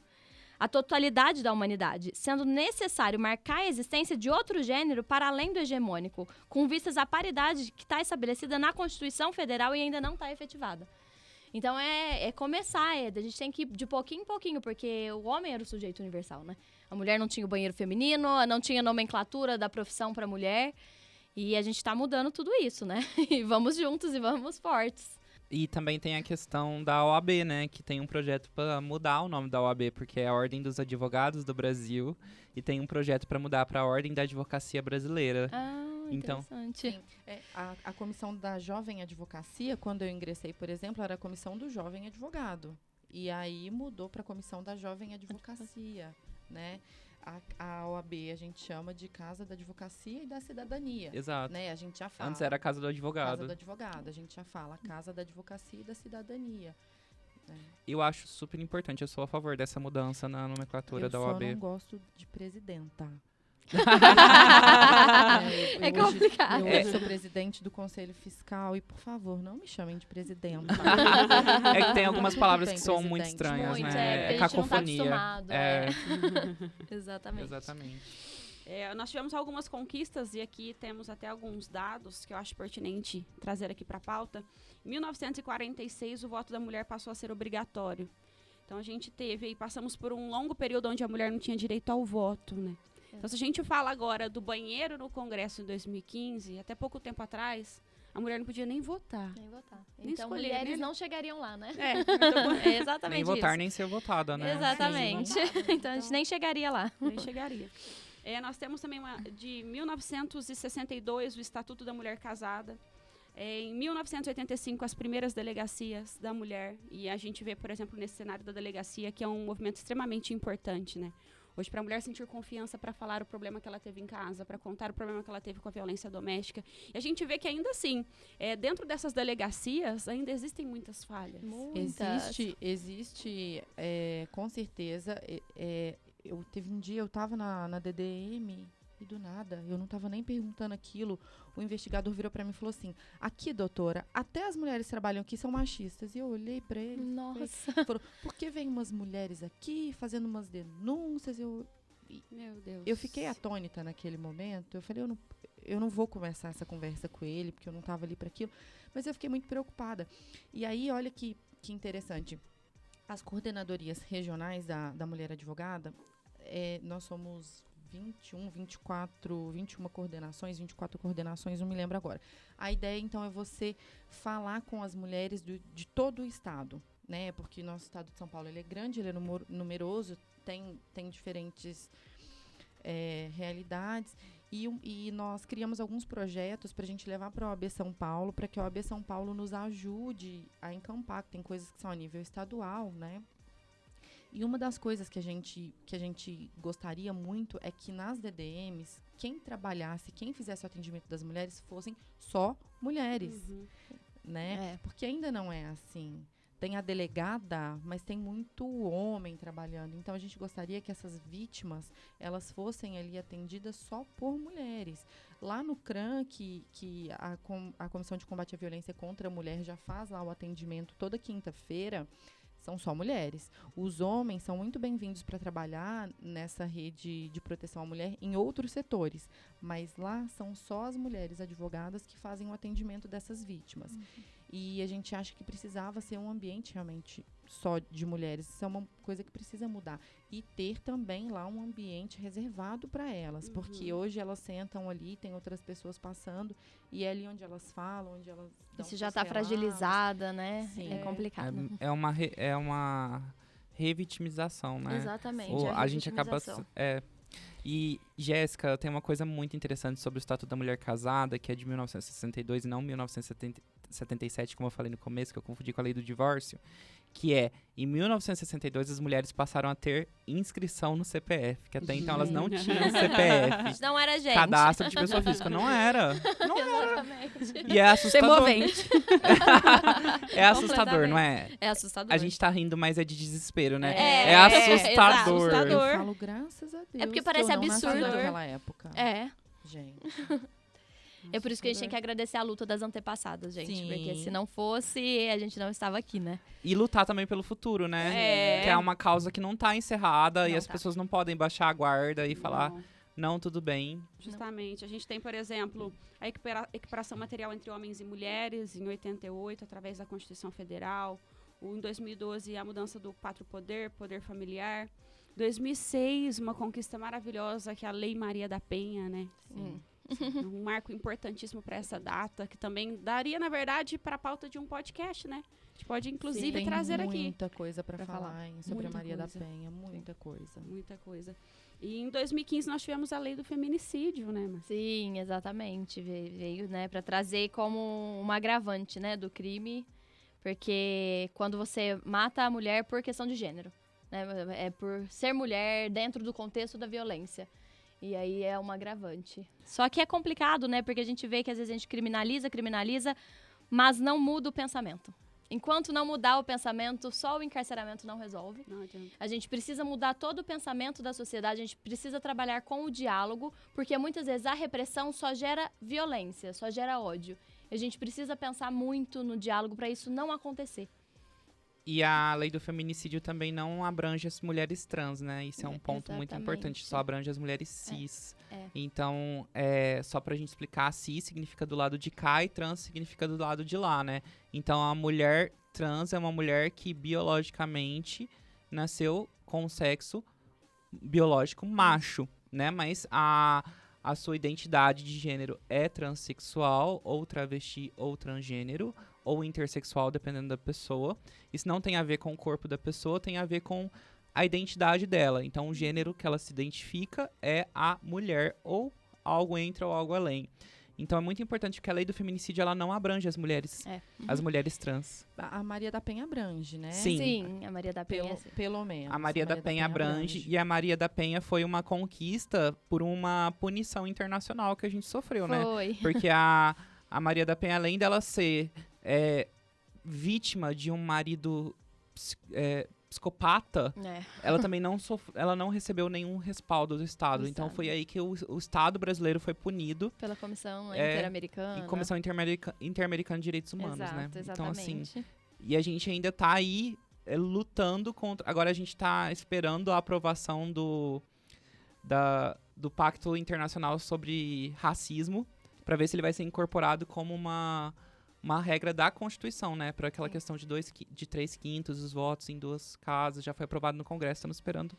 a totalidade da humanidade, sendo necessário marcar a existência de outro gênero para além do hegemônico, com vistas à paridade que está estabelecida na Constituição Federal e ainda não está efetivada. Então, começar, a gente tem que ir de pouquinho em pouquinho, porque o homem era o sujeito universal, né? A mulher não tinha o banheiro feminino, não tinha nomenclatura da profissão para mulher, e a gente está mudando tudo isso, né? E vamos juntos e vamos fortes. E também tem a questão da OAB, né? Que tem um projeto para mudar o nome da OAB, porque é a Ordem dos Advogados do Brasil. E tem um projeto para mudar para a Ordem da Advocacia Brasileira. Então, Interessante. Sim. A comissão da Jovem Advocacia, quando eu ingressei, por exemplo, era a comissão do Jovem Advogado. E aí mudou para a comissão da Jovem Advocacia, né? A OAB a gente chama de Casa da Advocacia e da Cidadania. exato. Né? A gente já fala. Antes era a Casa do Casa Advogado. do Advogado. A gente já fala Casa da Advocacia e da Cidadania. Eu acho super importante. Eu sou a favor dessa mudança na nomenclatura da OAB. Eu só não gosto de presidenta. É complicado. Eu sou presidente do Conselho Fiscal e, por favor, não me chamem de presidenta. É que tem algumas palavras Tem que são muito presidente. estranhas, Muito, né? porque a gente não tá cacofonia. acostumado. É, Exatamente. exatamente. Nós tivemos algumas conquistas e aqui temos até alguns dados que eu acho pertinente trazer aqui para a pauta. Em 1946, o voto da mulher passou a ser obrigatório. Então, a gente passamos por um longo período onde a mulher não tinha direito ao voto, né? Então, se a gente fala agora do banheiro no Congresso em 2015, até pouco tempo atrás, a mulher não podia nem votar. Nem votar. Nem Então, escolher, mulheres né? não chegariam lá, né? É, É exatamente Nem votar, isso. nem ser votada, né? Exatamente. Então, a gente nem chegaria lá. nem chegaria. Nós temos também de 1962 o Estatuto da Mulher Casada. Em 1985, as primeiras delegacias da mulher. E a gente vê, por exemplo, nesse cenário da delegacia, que é um movimento extremamente importante, né? Hoje, para a mulher sentir confiança para falar o problema que ela teve em casa, para contar o problema que ela teve com a violência doméstica. E a gente vê que ainda assim, dentro dessas delegacias, ainda existem muitas falhas. Muitas. Existe, com certeza. Teve um dia, eu estava na DDM e do nada, eu não estava nem perguntando aquilo. O investigador virou para mim e falou assim: aqui, doutora, até as mulheres que trabalham aqui são machistas. E eu olhei para ele. Nossa. Falou: por que vem umas mulheres aqui fazendo umas denúncias? Meu Deus. Eu fiquei atônita naquele momento. Eu falei: eu não vou começar essa conversa com ele, porque eu não estava ali para aquilo. Mas eu fiquei muito preocupada. E aí, olha que interessante. As coordenadorias regionais da mulher advogada, nós somos 21 coordenações, não me lembro agora. A ideia, então, é você falar com as mulheres de todo o estado, né? Porque nosso estado de São Paulo ele é grande, ele é numeroso, tem diferentes realidades. E nós criamos alguns projetos para a gente levar para a OAB São Paulo, para que a OAB São Paulo nos ajude a encampar, que tem coisas que são a nível estadual, né? E uma das coisas que a gente gostaria muito é que nas DDMs, quem trabalhasse, quem fizesse o atendimento das mulheres, fossem só mulheres, né? Porque ainda não é assim. Tem a delegada, mas tem muito homem trabalhando. Então, a gente gostaria que essas vítimas, elas fossem ali atendidas só por mulheres. Lá no CRAM, que a Comissão de Combate à Violência contra a Mulher já faz lá o atendimento toda quinta-feira, são só mulheres. Os homens são muito bem-vindos para trabalhar nessa rede de proteção à mulher em outros setores, mas lá são só as mulheres advogadas que fazem o atendimento dessas vítimas. E a gente acha que precisava ser um ambiente realmente só de mulheres. Isso é uma coisa que precisa mudar. E ter também lá um ambiente reservado para elas, porque hoje elas sentam ali, tem outras pessoas passando, e é ali onde elas falam, onde elas dão Isso já está seus relatos. fragilizada, né? Sim. É complicado. É uma revitimização, né? Exatamente. A gente acaba... revitimização. E, Jéssica, tem uma coisa muito interessante sobre o Estatuto da Mulher Casada, que é de 1962 e não 1977, como eu falei no começo, que eu confundi com a lei do divórcio, que é, em 1962, as mulheres passaram a ter inscrição no CPF, que até então elas não tinham CPF. Não era gente. Cadastro de pessoa física. Não era. Exatamente. E é assustador. Semovente. É assustador, não é? É assustador. A gente tá rindo, mas é de desespero, né? É, É assustador. exato. Eu falo, graças a Deus. porque que parece eu não nasci absurdo. naquela época. É. Gente. É por isso que a gente tem que agradecer a luta das antepassadas, gente. Sim. Porque se não fosse, a gente não estava aqui, né? E lutar também pelo futuro, né? Que é uma causa que não tá encerrada e Não as tá. pessoas não podem baixar a guarda e falar, Não. não, tudo bem. Justamente. A gente tem, por exemplo, a equiparação material entre homens e mulheres, em 88, através da Constituição Federal. Em 2012, a mudança do pátrio poder familiar. 2006, uma conquista maravilhosa, que é a Lei Maria da Penha, né? Um marco importantíssimo para essa data, que também daria, na verdade, para a pauta de um podcast, né? A gente pode, inclusive, Tem trazer aqui. muita coisa para pra falar sobre a Muita Maria coisa. da Penha, muita coisa. Muita coisa. E em 2015 nós tivemos a lei do feminicídio, né, Mar? Sim, exatamente. Veio, né, para trazer como uma agravante, né, do crime, porque quando você mata a mulher por questão de gênero, né, é por ser mulher dentro do contexto da violência. E aí é uma agravante. Só que é complicado, né, porque a gente vê que às vezes a gente criminaliza, mas não muda o pensamento. Enquanto não mudar o pensamento, só o encarceramento não resolve. Não adianta. A gente precisa mudar todo o pensamento da sociedade, a gente precisa trabalhar com o diálogo, porque muitas vezes a repressão só gera violência, só gera ódio. A gente precisa pensar muito no diálogo para isso não acontecer. E a lei do feminicídio também não abrange as mulheres trans, né? Isso é um ponto muito Exatamente. importante, só abrange as mulheres cis. É. Então, só pra gente explicar, cis significa do lado de cá e trans significa do lado de lá, né? Então, a mulher trans é uma mulher que biologicamente nasceu com sexo biológico macho, né? Mas a sua identidade de gênero é transexual, ou travesti, ou transgênero, ou intersexual, dependendo da pessoa. Isso não tem a ver com o corpo da pessoa, tem a ver com a identidade dela. Então, o gênero que ela se identifica é a mulher, ou algo entre ou algo além. Então, é muito importante que a lei do feminicídio ela não abrange as mulheres, as mulheres trans. A Maria da Penha abrange, né? Sim. A Maria da Penha. Pelo menos. A Maria da Penha abrange, e a Maria da Penha foi uma conquista por uma punição internacional que a gente sofreu, né? Foi. Porque a Maria da Penha, além dela ser vítima de um marido psicopata, ela também ela não recebeu nenhum respaldo do Estado. Então foi aí que o Estado brasileiro foi punido. Pela Comissão Interamericana. E Comissão Interamericana de Direitos Humanos, né? Exato, Então, assim, exatamente. e a gente ainda tá aí lutando contra... Agora a gente tá esperando a aprovação do Pacto Internacional sobre Racismo, para ver se ele vai ser incorporado como uma regra da Constituição, né? Para aquela questão de 3/5 dos votos em 2 casas. Já foi aprovado no Congresso. Estamos esperando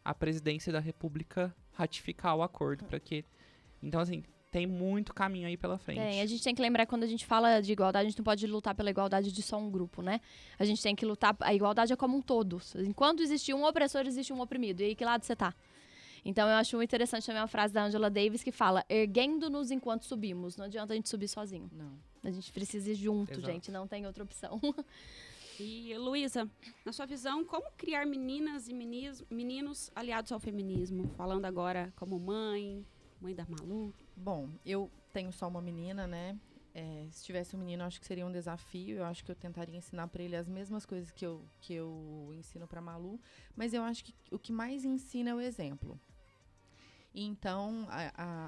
a presidência da República ratificar o acordo para que... Então, assim, tem muito caminho aí pela frente. A gente tem que lembrar, quando a gente fala de igualdade, a gente não pode lutar pela igualdade de só um grupo, né? A gente tem que lutar... A igualdade é como um todo. Enquanto existe um opressor, existe um oprimido. E aí, que lado você tá? Então, eu acho muito interessante também uma frase da Angela Davis que fala: erguendo-nos enquanto subimos. Não adianta a gente subir sozinho. Não. A gente precisa ir junto, Exato. gente. Não tem outra opção. E, Luísa, na sua visão, como criar meninas e meninos aliados ao feminismo? Falando agora como mãe da Malu. Bom, eu tenho só uma menina, né? Se tivesse um menino, eu acho que seria um desafio. Eu acho que eu tentaria ensinar para ele as mesmas coisas que eu ensino para Malu. Mas eu acho que o que mais ensina é o exemplo. Então,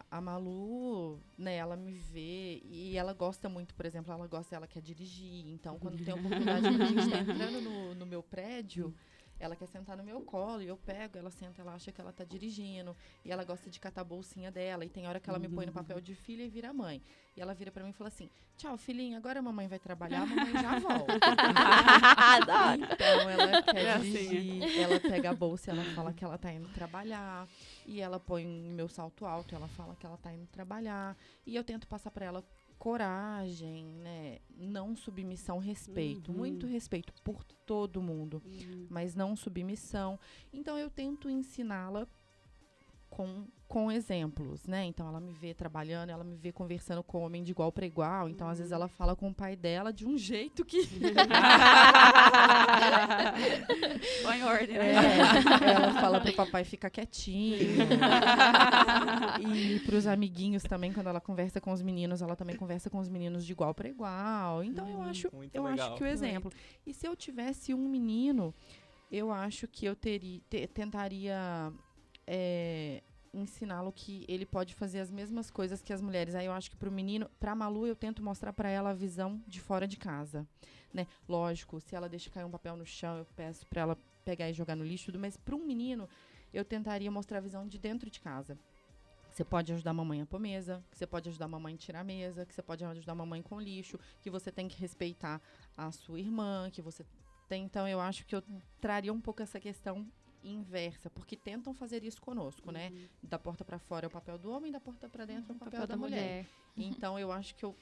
a Malu, né, ela me vê e ela gosta muito, por exemplo, ela quer dirigir. Então, quando tem oportunidade, a gente tá entrando no meu prédio, ela quer sentar no meu colo e eu pego, ela senta, ela acha que ela tá dirigindo. E ela gosta de catar a bolsinha dela. E tem hora que ela me põe no papel de filha e vira mãe. E ela vira pra mim e fala assim: tchau, filhinha, agora a mamãe vai trabalhar, a mamãe já volta. Então, ela quer dirigir, ela pega a bolsa e ela fala que ela tá indo trabalhar. E ela põe meu salto alto, ela fala que ela tá indo trabalhar. E eu tento passar pra ela coragem, né? Não submissão, respeito. Muito respeito por todo mundo, mas não submissão. Então, eu tento ensiná-la com exemplos, né? Então, ela me vê trabalhando, ela me vê conversando com homem de igual para igual. Então, às vezes, ela fala com o pai dela de um jeito que... Põe em ordem, né? Ela fala pro papai ficar quietinho. E pros amiguinhos também, quando ela conversa com os meninos, ela também conversa com os meninos de igual para igual. Então, eu acho que o exemplo... E se eu tivesse um menino, eu acho que eu tentaria... ensiná-lo que ele pode fazer as mesmas coisas que as mulheres. Aí eu acho que pro menino, pra Malu, eu tento mostrar pra ela a visão de fora de casa, né? Lógico, se ela deixa cair um papel no chão, eu peço pra ela pegar e jogar no lixo, tudo, mas pra um menino, eu tentaria mostrar a visão de dentro de casa. Você pode ajudar a mamãe a pôr mesa, que você pode ajudar a mamãe a tirar a mesa, que você pode ajudar a mamãe com lixo, que você tem que respeitar a sua irmã, que você tem... Então, eu acho que eu traria um pouco essa questão inversa, porque tentam fazer isso conosco, né? Da porta para fora é o papel do homem, da porta para dentro é o papel da mulher. Então, eu acho que eu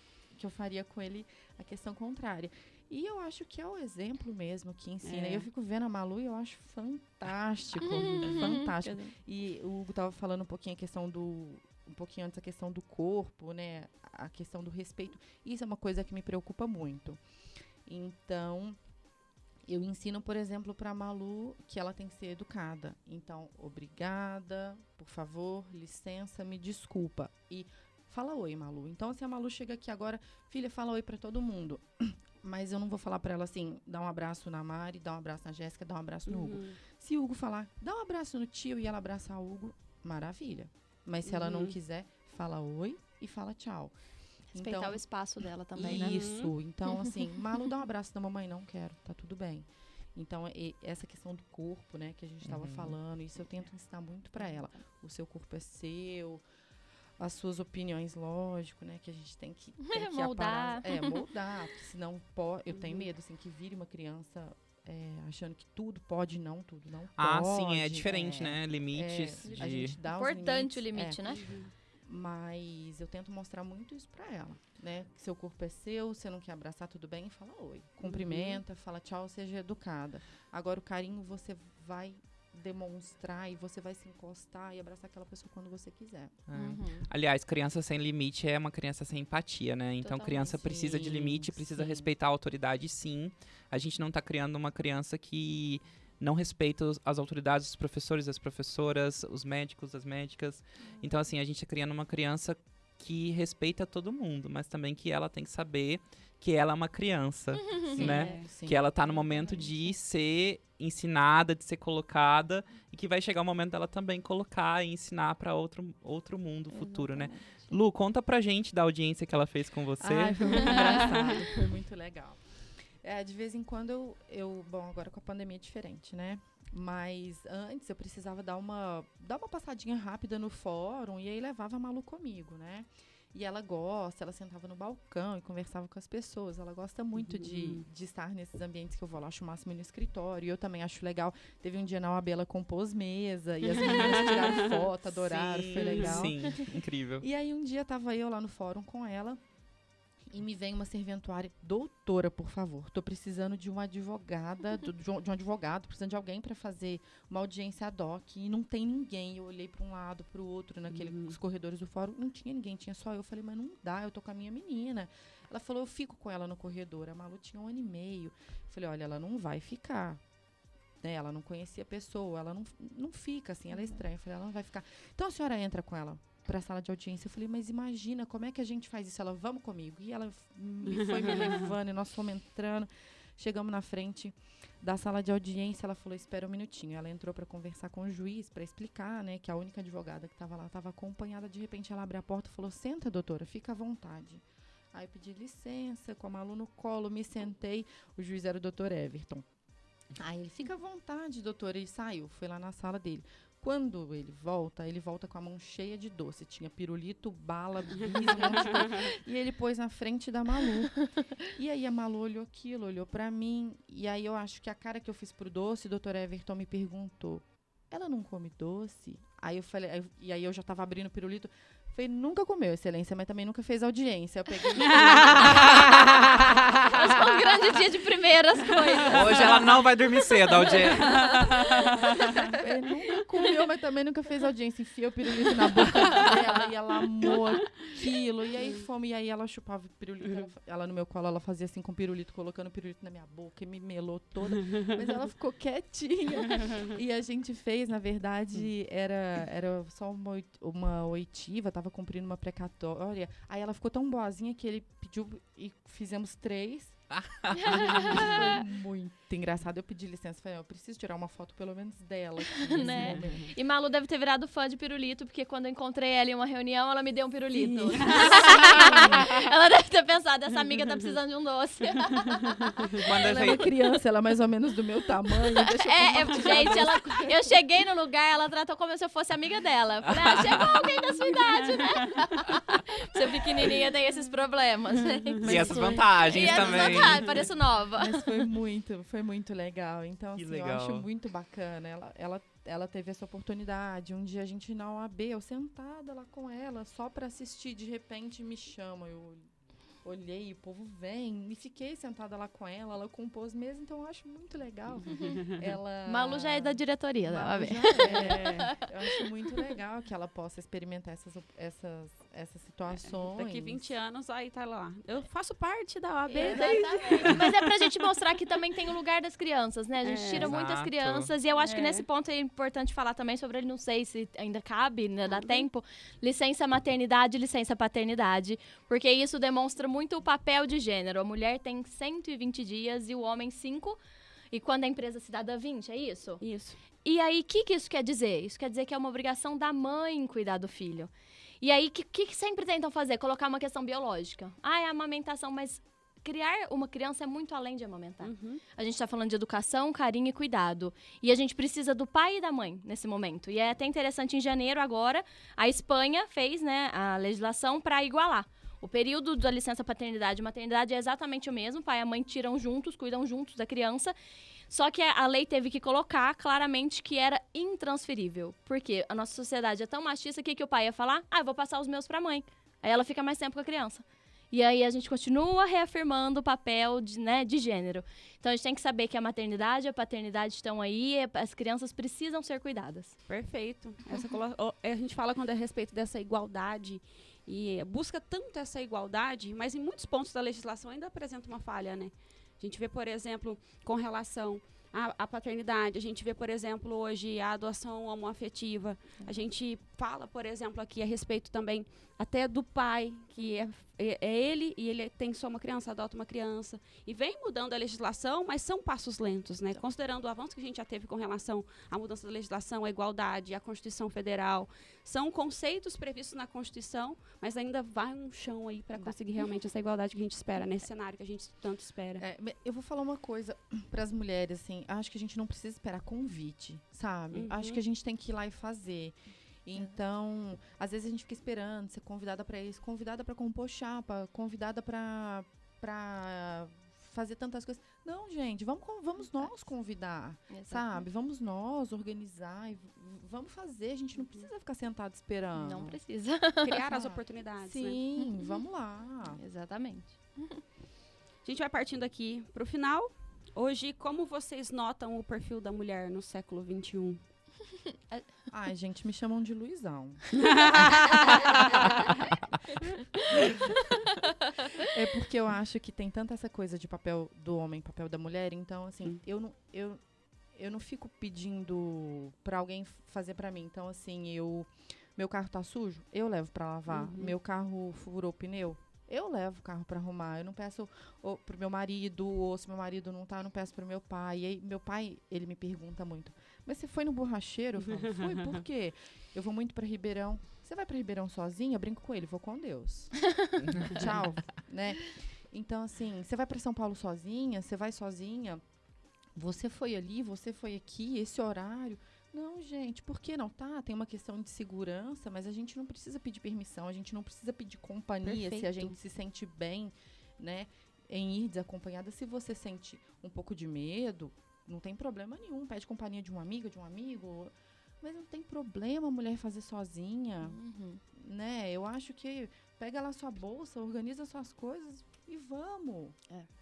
faria com ele a questão contrária. E eu acho que é o exemplo mesmo que ensina. Eu fico vendo a Malu e eu acho fantástico, fantástico. E o Hugo tava falando um pouquinho antes a questão do corpo, né? A questão do respeito. Isso é uma coisa que me preocupa muito. Então, eu ensino, por exemplo, para a Malu que ela tem que ser educada. Então, obrigada, por favor, licença, me desculpa. E fala oi, Malu. Então, se a Malu chega aqui agora, filha, fala oi para todo mundo. Mas eu não vou falar para ela assim, dá um abraço na Mari, dá um abraço na Jéssica, dá um abraço no Hugo. Se o Hugo falar, dá um abraço no tio e ela abraçar o Hugo, maravilha. Mas se ela não quiser, fala oi e fala tchau. Respeitar então, o espaço dela também, né? Isso. Então, assim, Malu, dá um abraço da mamãe, não quero, tá tudo bem. Então, essa questão do corpo, né, que a gente estava falando, isso eu tento ensinar muito para ela. O seu corpo é seu, as suas opiniões, lógico, né, que a gente tem que moldar. Moldar, porque senão eu tenho medo, assim, que vire uma criança achando que tudo pode, tudo não pode. Sim, é diferente, né, limites. A gente dá importante os limites, o limite, né? Mas eu tento mostrar muito isso pra ela, né? Que seu corpo é seu, você não quer abraçar, tudo bem, fala oi. Cumprimenta, fala tchau, seja educada. Agora, o carinho você vai demonstrar e você vai se encostar e abraçar aquela pessoa quando você quiser. Aliás, criança sem limite é uma criança sem empatia, né? Então, Totalmente. criança precisa de limite, precisa respeitar a autoridade, sim. A gente não tá criando uma criança que não respeita as autoridades, os professores, as professoras, os médicos, as médicas. Então, assim, a gente tá criando uma criança que respeita todo mundo, mas também que ela tem que saber que ela é uma criança, né? Sim. Que ela tá no momento de ser ensinada, de ser colocada, e que vai chegar o momento dela também colocar e ensinar para outro mundo futuro, né? Lu, conta pra gente da audiência que ela fez com você. Ai, foi muito engraçado, foi muito legal. De vez em quando bom, agora com a pandemia é diferente, né? Mas antes eu precisava dar uma passadinha rápida no fórum e aí levava a Malu comigo, né? E ela sentava no balcão e conversava com as pessoas. Ela gosta muito de estar nesses ambientes que eu vou lá, acho o máximo no escritório. E eu também acho legal. Teve um dia na UAB, ela compôs mesa e as meninas tiraram foto, adoraram, foi legal. Sim, incrível. E aí um dia tava eu lá no fórum com ela. E me vem uma serventuária, doutora, por favor, tô precisando de uma advogada, de um advogado, precisando de alguém para fazer uma audiência ad hoc, e não tem ninguém. Eu olhei para um lado, para o outro, naqueles corredores do fórum, não tinha ninguém, tinha só eu. Eu falei, mas não dá, eu tô com a minha menina. Ela falou, eu fico com ela no corredor. A Malu tinha 1 ano e meio. Eu falei, olha, ela não vai ficar. Né? Ela não conhecia a pessoa, ela não fica, assim, ela é estranha. Eu falei, ela não vai ficar. Então a senhora entra com ela para a sala de audiência. Eu falei, mas imagina, como é que a gente faz isso? Ela, vamos comigo. E ela foi me levando, e nós fomos entrando. Chegamos na frente da sala de audiência, ela falou, espera um minutinho. Ela entrou para conversar com o juiz, para explicar, né, que a única advogada que estava lá estava acompanhada. De repente, ela abriu a porta e falou, senta, doutora, fica à vontade. Aí eu pedi licença, com a Malu no colo, me sentei. O juiz era o doutor Everton. Aí ele, fica à vontade, doutora. Ele saiu, foi lá na sala dele. Quando ele volta com a mão cheia de doce. Tinha pirulito, bala, bis, um monte de coisa. E ele pôs na frente da Malu. E aí a Malu olhou aquilo, olhou pra mim. E aí eu acho que a cara que eu fiz pro doce, o doutor Everton me perguntou, ela não come doce? Aí eu falei, e aí eu já tava abrindo o pirulito. Falei, nunca comeu, excelência, mas também nunca fez audiência. Eu peguei... Hoje foi um grande dia de primeiras coisas. Hoje ela não vai dormir cedo, audiência. Ele nunca comeu, mas também nunca fez audiência. Enfiou o pirulito na boca dela e ela amou aquilo. E aí fomos, e aí ela chupava o pirulito. Ela no meu colo, ela fazia assim com o pirulito, colocando o pirulito na minha boca e me melou toda. Mas ela ficou quietinha. E a gente fez, na verdade, era só uma oitiva, tava cumprindo uma precatória. Aí ela ficou tão boazinha que ele pediu e fizemos 3. Foi muito engraçado. Eu pedi licença, falei, eu preciso tirar uma foto pelo menos dela aqui, né? E Malu deve ter virado fã de pirulito, porque quando eu encontrei ela em uma reunião, ela me deu um pirulito. Ela deve ter pensado, essa amiga tá precisando de um doce. Ela é uma criança, ela é mais ou menos do meu tamanho. Gente, eu cheguei no lugar, ela tratou como se eu fosse amiga dela. Eu falei, chegou alguém da sua idade, né? Ser pequenininha tem esses problemas. E essas vantagens também. Pareço nova. Mas foi muito legal. Então, assim, eu acho muito bacana. Ela ela teve essa oportunidade. Um dia a gente na OAB, eu sentada lá com ela, só para assistir, de repente me chama, eu olhei, o povo vem, e fiquei sentada lá com ela compôs mesmo, então eu acho muito legal. Ela... Malu já é da diretoria da Malu OAB. já é. Eu acho muito legal que ela possa experimentar essas situações. Daqui 20 anos, aí tá lá. Eu faço parte da OAB. Exatamente. Mas é pra gente mostrar que também tem o lugar das crianças, né? A gente tira Exato. muitas crianças. E eu acho que É. nesse ponto é importante falar também sobre, não sei se ainda cabe, né? Dá tempo. Licença maternidade, licença paternidade. Porque isso demonstra muito o papel de gênero. A mulher tem 120 dias e o homem 5. E quando a empresa se dá 20, é isso? Isso. E aí, o que isso quer dizer? Isso quer dizer que é uma obrigação da mãe cuidar do filho. E aí, o que sempre tentam fazer? Colocar uma questão biológica. Ah, é a amamentação, mas criar uma criança é muito além de amamentar. Uhum. A gente tá falando de educação, carinho e cuidado. E a gente precisa do pai e da mãe nesse momento. E é até interessante, em janeiro agora, a Espanha fez, né, a legislação para igualar. O período da licença paternidade e maternidade é exatamente o mesmo. O pai e a mãe tiram juntos, cuidam juntos da criança. Só que a lei teve que colocar claramente que era intransferível. Porque a nossa sociedade é tão machista que o pai ia falar, eu vou passar os meus pra mãe. Aí ela fica mais tempo com a criança. E aí a gente continua reafirmando o papel de gênero. Então a gente tem que saber que a maternidade e a paternidade estão aí, as crianças precisam ser cuidadas. Perfeito. A gente fala quando é a respeito dessa igualdade e busca tanto essa igualdade, mas em muitos pontos da legislação ainda apresenta uma falha, né? A gente vê, por exemplo, com relação à paternidade, a gente vê, por exemplo, hoje a adoção homoafetiva. A gente fala, por exemplo, aqui a respeito também até do pai, que é ele, e ele tem só uma criança, adota uma criança. E vem mudando a legislação, mas são passos lentos, né? Considerando o avanço que a gente já teve com relação à mudança da legislação, à igualdade, à Constituição Federal. São conceitos previstos na Constituição, mas ainda vai um chão aí para conseguir realmente essa igualdade que a gente espera, nesse cenário que a gente tanto espera. Eu vou falar uma coisa para as mulheres, assim, acho que a gente não precisa esperar convite, sabe? Uhum. Acho que a gente tem que ir lá e fazer. Então, às vezes a gente fica esperando ser convidada para isso, convidada para compor chapa, convidada para fazer tantas coisas. Não, gente, vamos nós convidar, sabe? Vamos nós organizar e vamos fazer. A gente não precisa ficar sentado esperando. Não precisa. Criar as oportunidades, né? Sim, vamos lá. Exatamente. A gente vai partindo aqui para o final. Hoje, como vocês notam o perfil da mulher no século XXI? Ai, gente, me chamam de Luizão. É porque eu acho que tem tanta essa coisa de papel do homem, papel da mulher. Então, assim, eu não fico pedindo pra alguém fazer pra mim. Então, assim, meu carro tá sujo, eu levo pra lavar. Meu carro furou o pneu, eu levo o carro pra arrumar. Eu não peço pro meu marido, ou se meu marido não tá, eu não peço pro meu pai. E aí, meu pai, ele me pergunta muito, mas você foi no borracheiro? Eu falo, fui, por quê? Eu vou muito pra Ribeirão. Você vai pra Ribeirão sozinha? Eu brinco com ele, vou com Deus. Tchau, né? Então, assim, você vai pra São Paulo sozinha? Você vai sozinha? Você foi ali, você foi aqui, esse horário? Não, gente, por que não? Tá, tem uma questão de segurança, mas a gente não precisa pedir permissão, a gente não precisa pedir companhia. Perfeito. Se a gente se sente bem, né, em ir desacompanhada. Se você sente um pouco de medo, não tem problema nenhum. Pede companhia de uma amiga, de um amigo. Mas não tem problema a mulher fazer sozinha, né? Eu acho que pega lá sua bolsa, organiza suas coisas e vamos.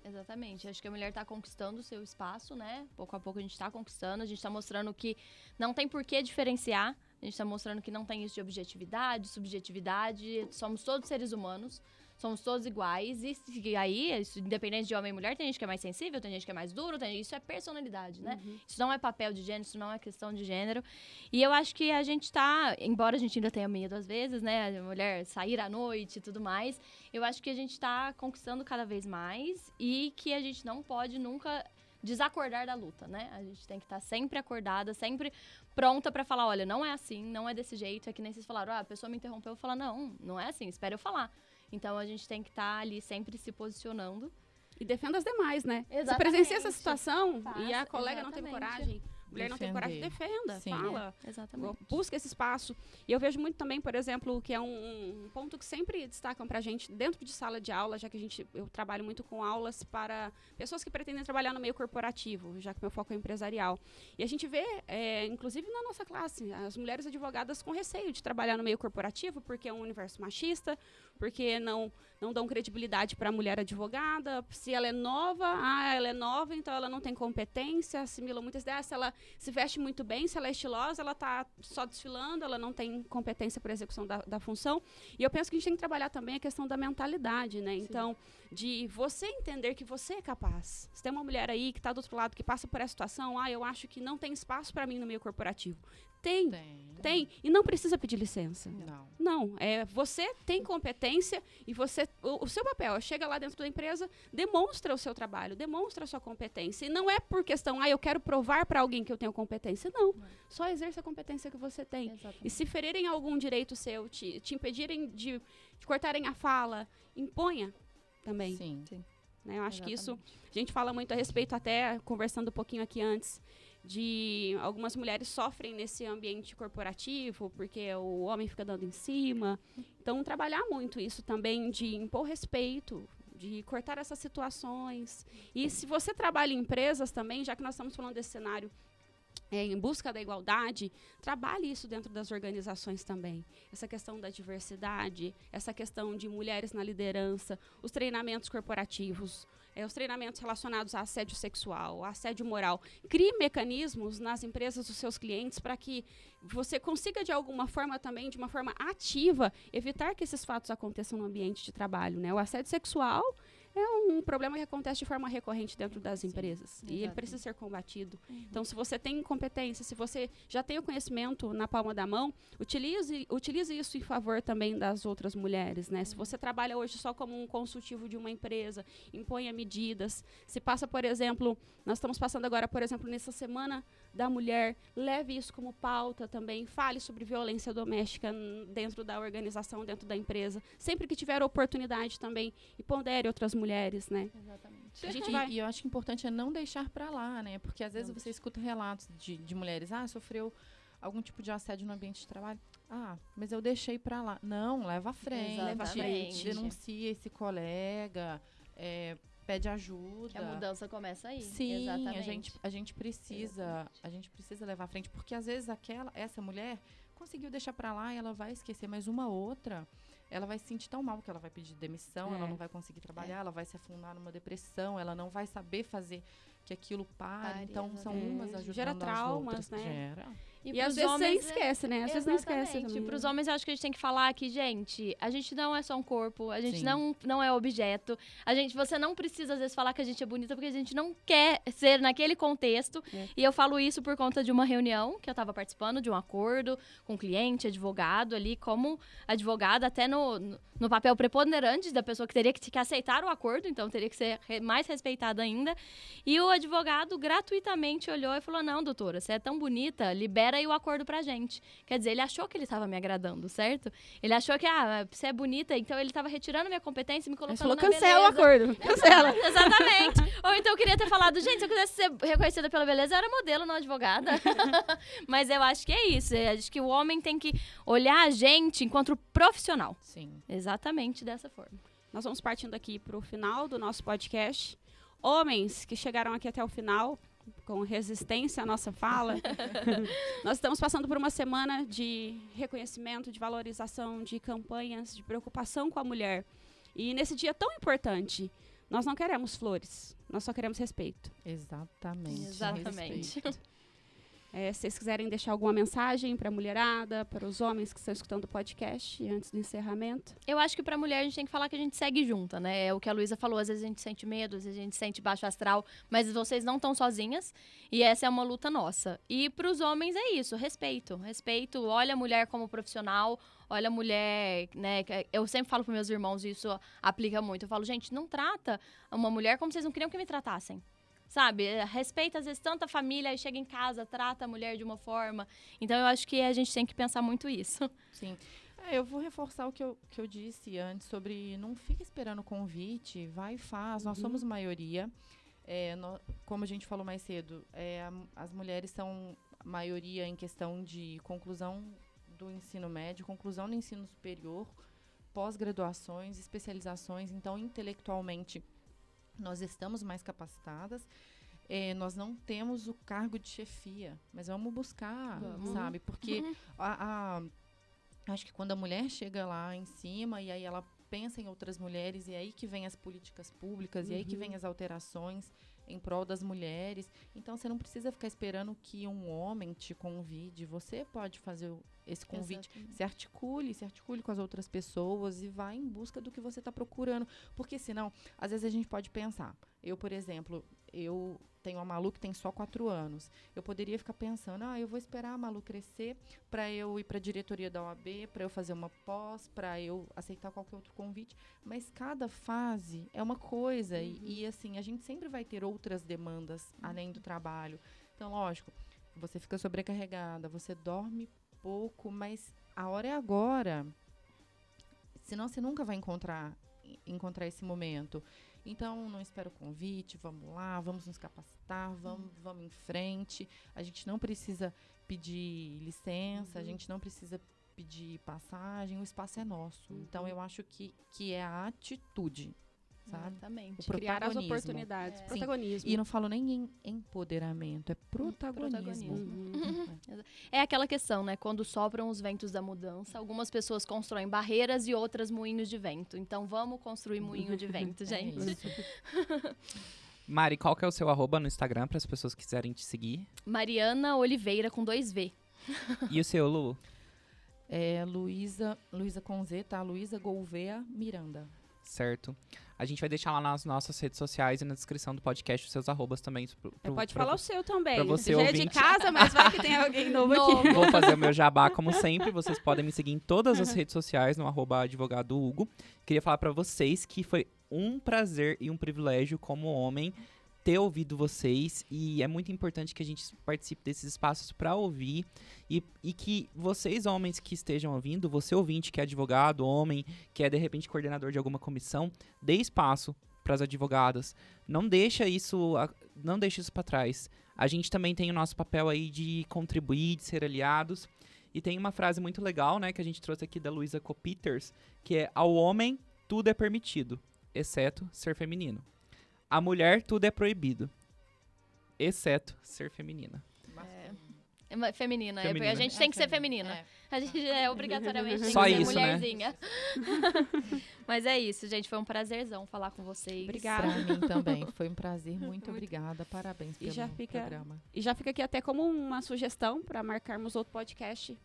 Exatamente. Acho que a mulher tá conquistando o seu espaço, né? Pouco a pouco a gente tá conquistando. A gente tá mostrando que não tem por que diferenciar. A gente tá mostrando que não tem isso de objetividade, subjetividade. Somos todos seres humanos. Somos todos iguais. E aí, isso, independente de homem e mulher, tem gente que é mais sensível, tem gente que é mais duro. Isso é personalidade, né? Isso não é papel de gênero, isso não é questão de gênero. E eu acho que a gente tá, embora a gente ainda tenha medo às vezes, né? A mulher sair à noite e tudo mais, eu acho que a gente tá conquistando cada vez mais e que a gente não pode nunca desacordar da luta, né? A gente tem que estar sempre acordada, sempre pronta pra falar, olha, não é assim, não é desse jeito. É que nem vocês falaram, a pessoa me interrompeu, eu vou falar, não é assim, espera eu falar. Então, a gente tem que estar ali sempre se posicionando. E defenda as demais, né? Você Exatamente. presencia essa situação Faça, e a colega não teve exatamente. coragem. mulher não tem coragem, defenda, Sim. fala. Exatamente. Busca esse espaço. E eu vejo muito também, por exemplo, que é um ponto que sempre destacam pra gente dentro de sala de aula, já que eu trabalho muito com aulas para pessoas que pretendem trabalhar no meio corporativo, já que meu foco é empresarial. E a gente vê, inclusive na nossa classe, as mulheres advogadas com receio de trabalhar no meio corporativo, porque é um universo machista, porque não dão credibilidade para a mulher advogada. Se ela é nova, ela é nova, então ela não tem competência, assimilam muitas ideias. Se ela se veste muito bem, se ela é estilosa, ela está só desfilando, ela não tem competência para execução da função. E eu penso que a gente tem que trabalhar também a questão da mentalidade, né? Sim. Então, de você entender que você é capaz. Se tem uma mulher aí que está do outro lado, que passa por essa situação, eu acho que não tem espaço para mim no meio corporativo. Tem. E não precisa pedir licença. Não. Você tem competência e o seu papel chega lá dentro da empresa, demonstra o seu trabalho, demonstra a sua competência. E não é por questão, eu quero provar para alguém que eu tenho competência. Não. Só exerça a competência que você tem. Exatamente. E se ferirem algum direito seu, te impedirem de cortarem a fala, imponha também. Sim. Né? Eu acho que isso, a gente fala muito a respeito, até conversando um pouquinho aqui antes, de algumas mulheres sofrem nesse ambiente corporativo, porque o homem fica dando em cima. Então, trabalhar muito isso também, de impor respeito, de cortar essas situações. E se você trabalha em empresas também, já que nós estamos falando desse cenário em busca da igualdade, trabalhe isso dentro das organizações também. Essa questão da diversidade, essa questão de mulheres na liderança, os treinamentos corporativos, os treinamentos relacionados a assédio sexual, a assédio moral. Crie mecanismos nas empresas dos seus clientes para que você consiga, de alguma forma também, de uma forma ativa, evitar que esses fatos aconteçam no ambiente de trabalho, né? O assédio sexual é um problema que acontece de forma recorrente dentro das empresas. E ele precisa ser combatido. Então, se você tem competência, se você já tem o conhecimento na palma da mão, utilize isso em favor também das outras mulheres, né? Se você trabalha hoje só como um consultivo de uma empresa, imponha medidas. Se passa, por exemplo, nós estamos passando agora, por exemplo, nessa Semana da Mulher, leve isso como pauta também, fale sobre violência doméstica dentro da organização, dentro da empresa. Sempre que tiver oportunidade também, e pondere outras mulheres, né? Exatamente. E eu acho que o importante é não deixar pra lá, né? Porque às vezes você escuta relatos de mulheres, sofreu algum tipo de assédio no ambiente de trabalho. Mas eu deixei pra lá. Não, leva à frente. Denuncia esse colega, pede ajuda. Que a mudança começa aí. Sim, exatamente. a gente precisa levar à frente, porque às vezes essa mulher conseguiu deixar pra lá e ela vai esquecer, mas uma outra, ela vai se sentir tão mal que ela vai pedir demissão, ela não vai conseguir trabalhar, ela vai se afundar numa depressão, ela não vai saber fazer que aquilo pare. Então, são umas ajudando gera traumas, as outras. né? Gera. E às vezes você esquece, né? Às vezes não esquece também. E pros homens, eu acho que a gente tem que falar que, gente, a gente não é só um corpo, a gente não é objeto. Você não precisa, às vezes, falar que a gente é bonita, porque a gente não quer ser naquele contexto. E eu falo isso por conta de uma reunião que eu tava participando, de um acordo com cliente, advogado ali, como advogada, até no papel preponderante da pessoa que teria que aceitar o acordo, então teria que ser mais respeitada ainda. E o advogado gratuitamente olhou e falou: não, doutora, você é tão bonita, libera aí o acordo pra gente. Quer dizer, ele achou que ele estava me agradando, certo? Ele achou que, você é bonita, então ele estava retirando minha competência e me colocando na beleza. Cancela o acordo, cancela. Exatamente. Ou então eu queria ter falado, gente, se eu quisesse ser reconhecida pela beleza, eu era modelo, não advogada. Mas eu acho que é isso. Eu acho que o homem tem que olhar a gente enquanto profissional. Sim. Exatamente dessa forma. Nós vamos partindo aqui pro final do nosso podcast. Homens que chegaram aqui até o final, com resistência à nossa fala, nós estamos passando por uma semana de reconhecimento, de valorização, de campanhas, de preocupação com a mulher. E nesse dia tão importante, nós não queremos flores, nós só queremos respeito. Exatamente. Respeito. Se vocês quiserem deixar alguma mensagem para a mulherada, para os homens que estão escutando o podcast, antes do encerramento. Eu acho que para a mulher a gente tem que falar que a gente segue junta, né? É o que a Luísa falou, às vezes a gente sente medo, às vezes a gente sente baixo astral, mas vocês não estão sozinhas e essa é uma luta nossa. E para os homens é isso, respeito. Respeito, olha a mulher como profissional, olha a mulher, né? Eu sempre falo para meus irmãos, e isso aplica muito. Eu falo, gente, não trata uma mulher como vocês não queriam que me tratassem. Sabe, respeita às vezes tanta família e chega em casa, trata a mulher de uma forma. Então, eu acho que a gente tem que pensar muito isso. Sim. Eu vou reforçar o que eu disse antes sobre não fica esperando convite, vai e faz. Nós somos maioria. Como a gente falou mais cedo, as mulheres são a maioria em questão de conclusão do ensino médio, conclusão do ensino superior, pós-graduações, especializações. Então, intelectualmente, nós estamos mais capacitadas. Nós não temos o cargo de chefia, mas vamos buscar, sabe? Porque acho que quando a mulher chega lá em cima e aí ela pensa em outras mulheres, e aí que vem as políticas públicas, e aí que vem as alterações em prol das mulheres. Então, você não precisa ficar esperando que um homem te convide. Você pode fazer esse convite. Se articule com as outras pessoas e vá em busca do que você está procurando. Porque, senão, às vezes a gente pode pensar. Eu, por exemplo, eu tenho uma Malu que tem só 4 anos. Eu poderia ficar pensando, eu vou esperar a Malu crescer para eu ir para a diretoria da OAB, para eu fazer uma pós, para eu aceitar qualquer outro convite. Mas cada fase é uma coisa. E, assim, a gente sempre vai ter outras demandas além do trabalho. Então, lógico, você fica sobrecarregada, você dorme pouco, mas a hora é agora. Senão você nunca vai encontrar esse momento. Então, não espera o convite, vamos lá, vamos nos capacitar, vamos em frente. A gente não precisa pedir licença, a gente não precisa pedir passagem, o espaço é nosso. Então, eu acho que é a atitude, sabe? Exatamente. Criar as oportunidades, protagonismo. E não falo nem em empoderamento, é protagonismo. É aquela questão, né? Quando sopram os ventos da mudança, algumas pessoas constroem barreiras e outras moinhos de vento. Então, vamos construir moinho de vento, gente. Mari, qual que é o seu @, no Instagram, para as pessoas que quiserem te seguir? Mariana Oliveira, com 2V. E o seu, Lu? Luísa com Z, tá? Luísa Gouveia Miranda. Certo. A gente vai deixar lá nas nossas redes sociais e na descrição do podcast os seus @ também. Pode falar o seu também. Pra você, já é de casa, mas vai que tem alguém novo aqui. Vou fazer o meu jabá como sempre. Vocês podem me seguir em todas as redes sociais, no @advogado Hugo. Queria falar pra vocês que foi um prazer e um privilégio como homem ter ouvido vocês, e é muito importante que a gente participe desses espaços para ouvir e que vocês, homens que estejam ouvindo, você ouvinte que é advogado, homem, que é de repente coordenador de alguma comissão, dê espaço para as advogadas. Não deixa isso para trás. A gente também tem o nosso papel aí de contribuir, de ser aliados. E tem uma frase muito legal, né, que a gente trouxe aqui da Luisa Copiters, que é: ao homem tudo é permitido, exceto ser feminino. A mulher, tudo é proibido, exceto ser feminina. Feminina. A gente tem que ser feminina. A gente obrigatoriamente tem Só que ser isso, mulherzinha. Né? Mas é isso, gente. Foi um prazerzão falar com vocês. Obrigada. Pra mim também. Foi um prazer. Muito obrigada. Parabéns pelo programa. E já fica aqui até como uma sugestão para marcarmos outro podcast.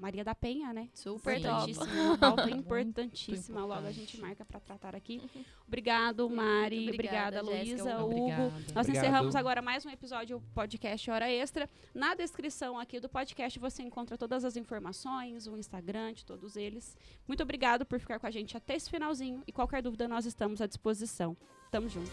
Maria da Penha, né? Super top. Uma pauta importantíssima. Logo a gente marca para tratar aqui. Obrigado, Mari. Obrigada, Luísa, Hugo. Nós encerramos agora mais um episódio do podcast Hora Extra. Na descrição aqui do podcast você encontra todas as informações, o Instagram de todos eles. Muito obrigado por ficar com a gente até esse finalzinho. E qualquer dúvida nós estamos à disposição. Tamo junto.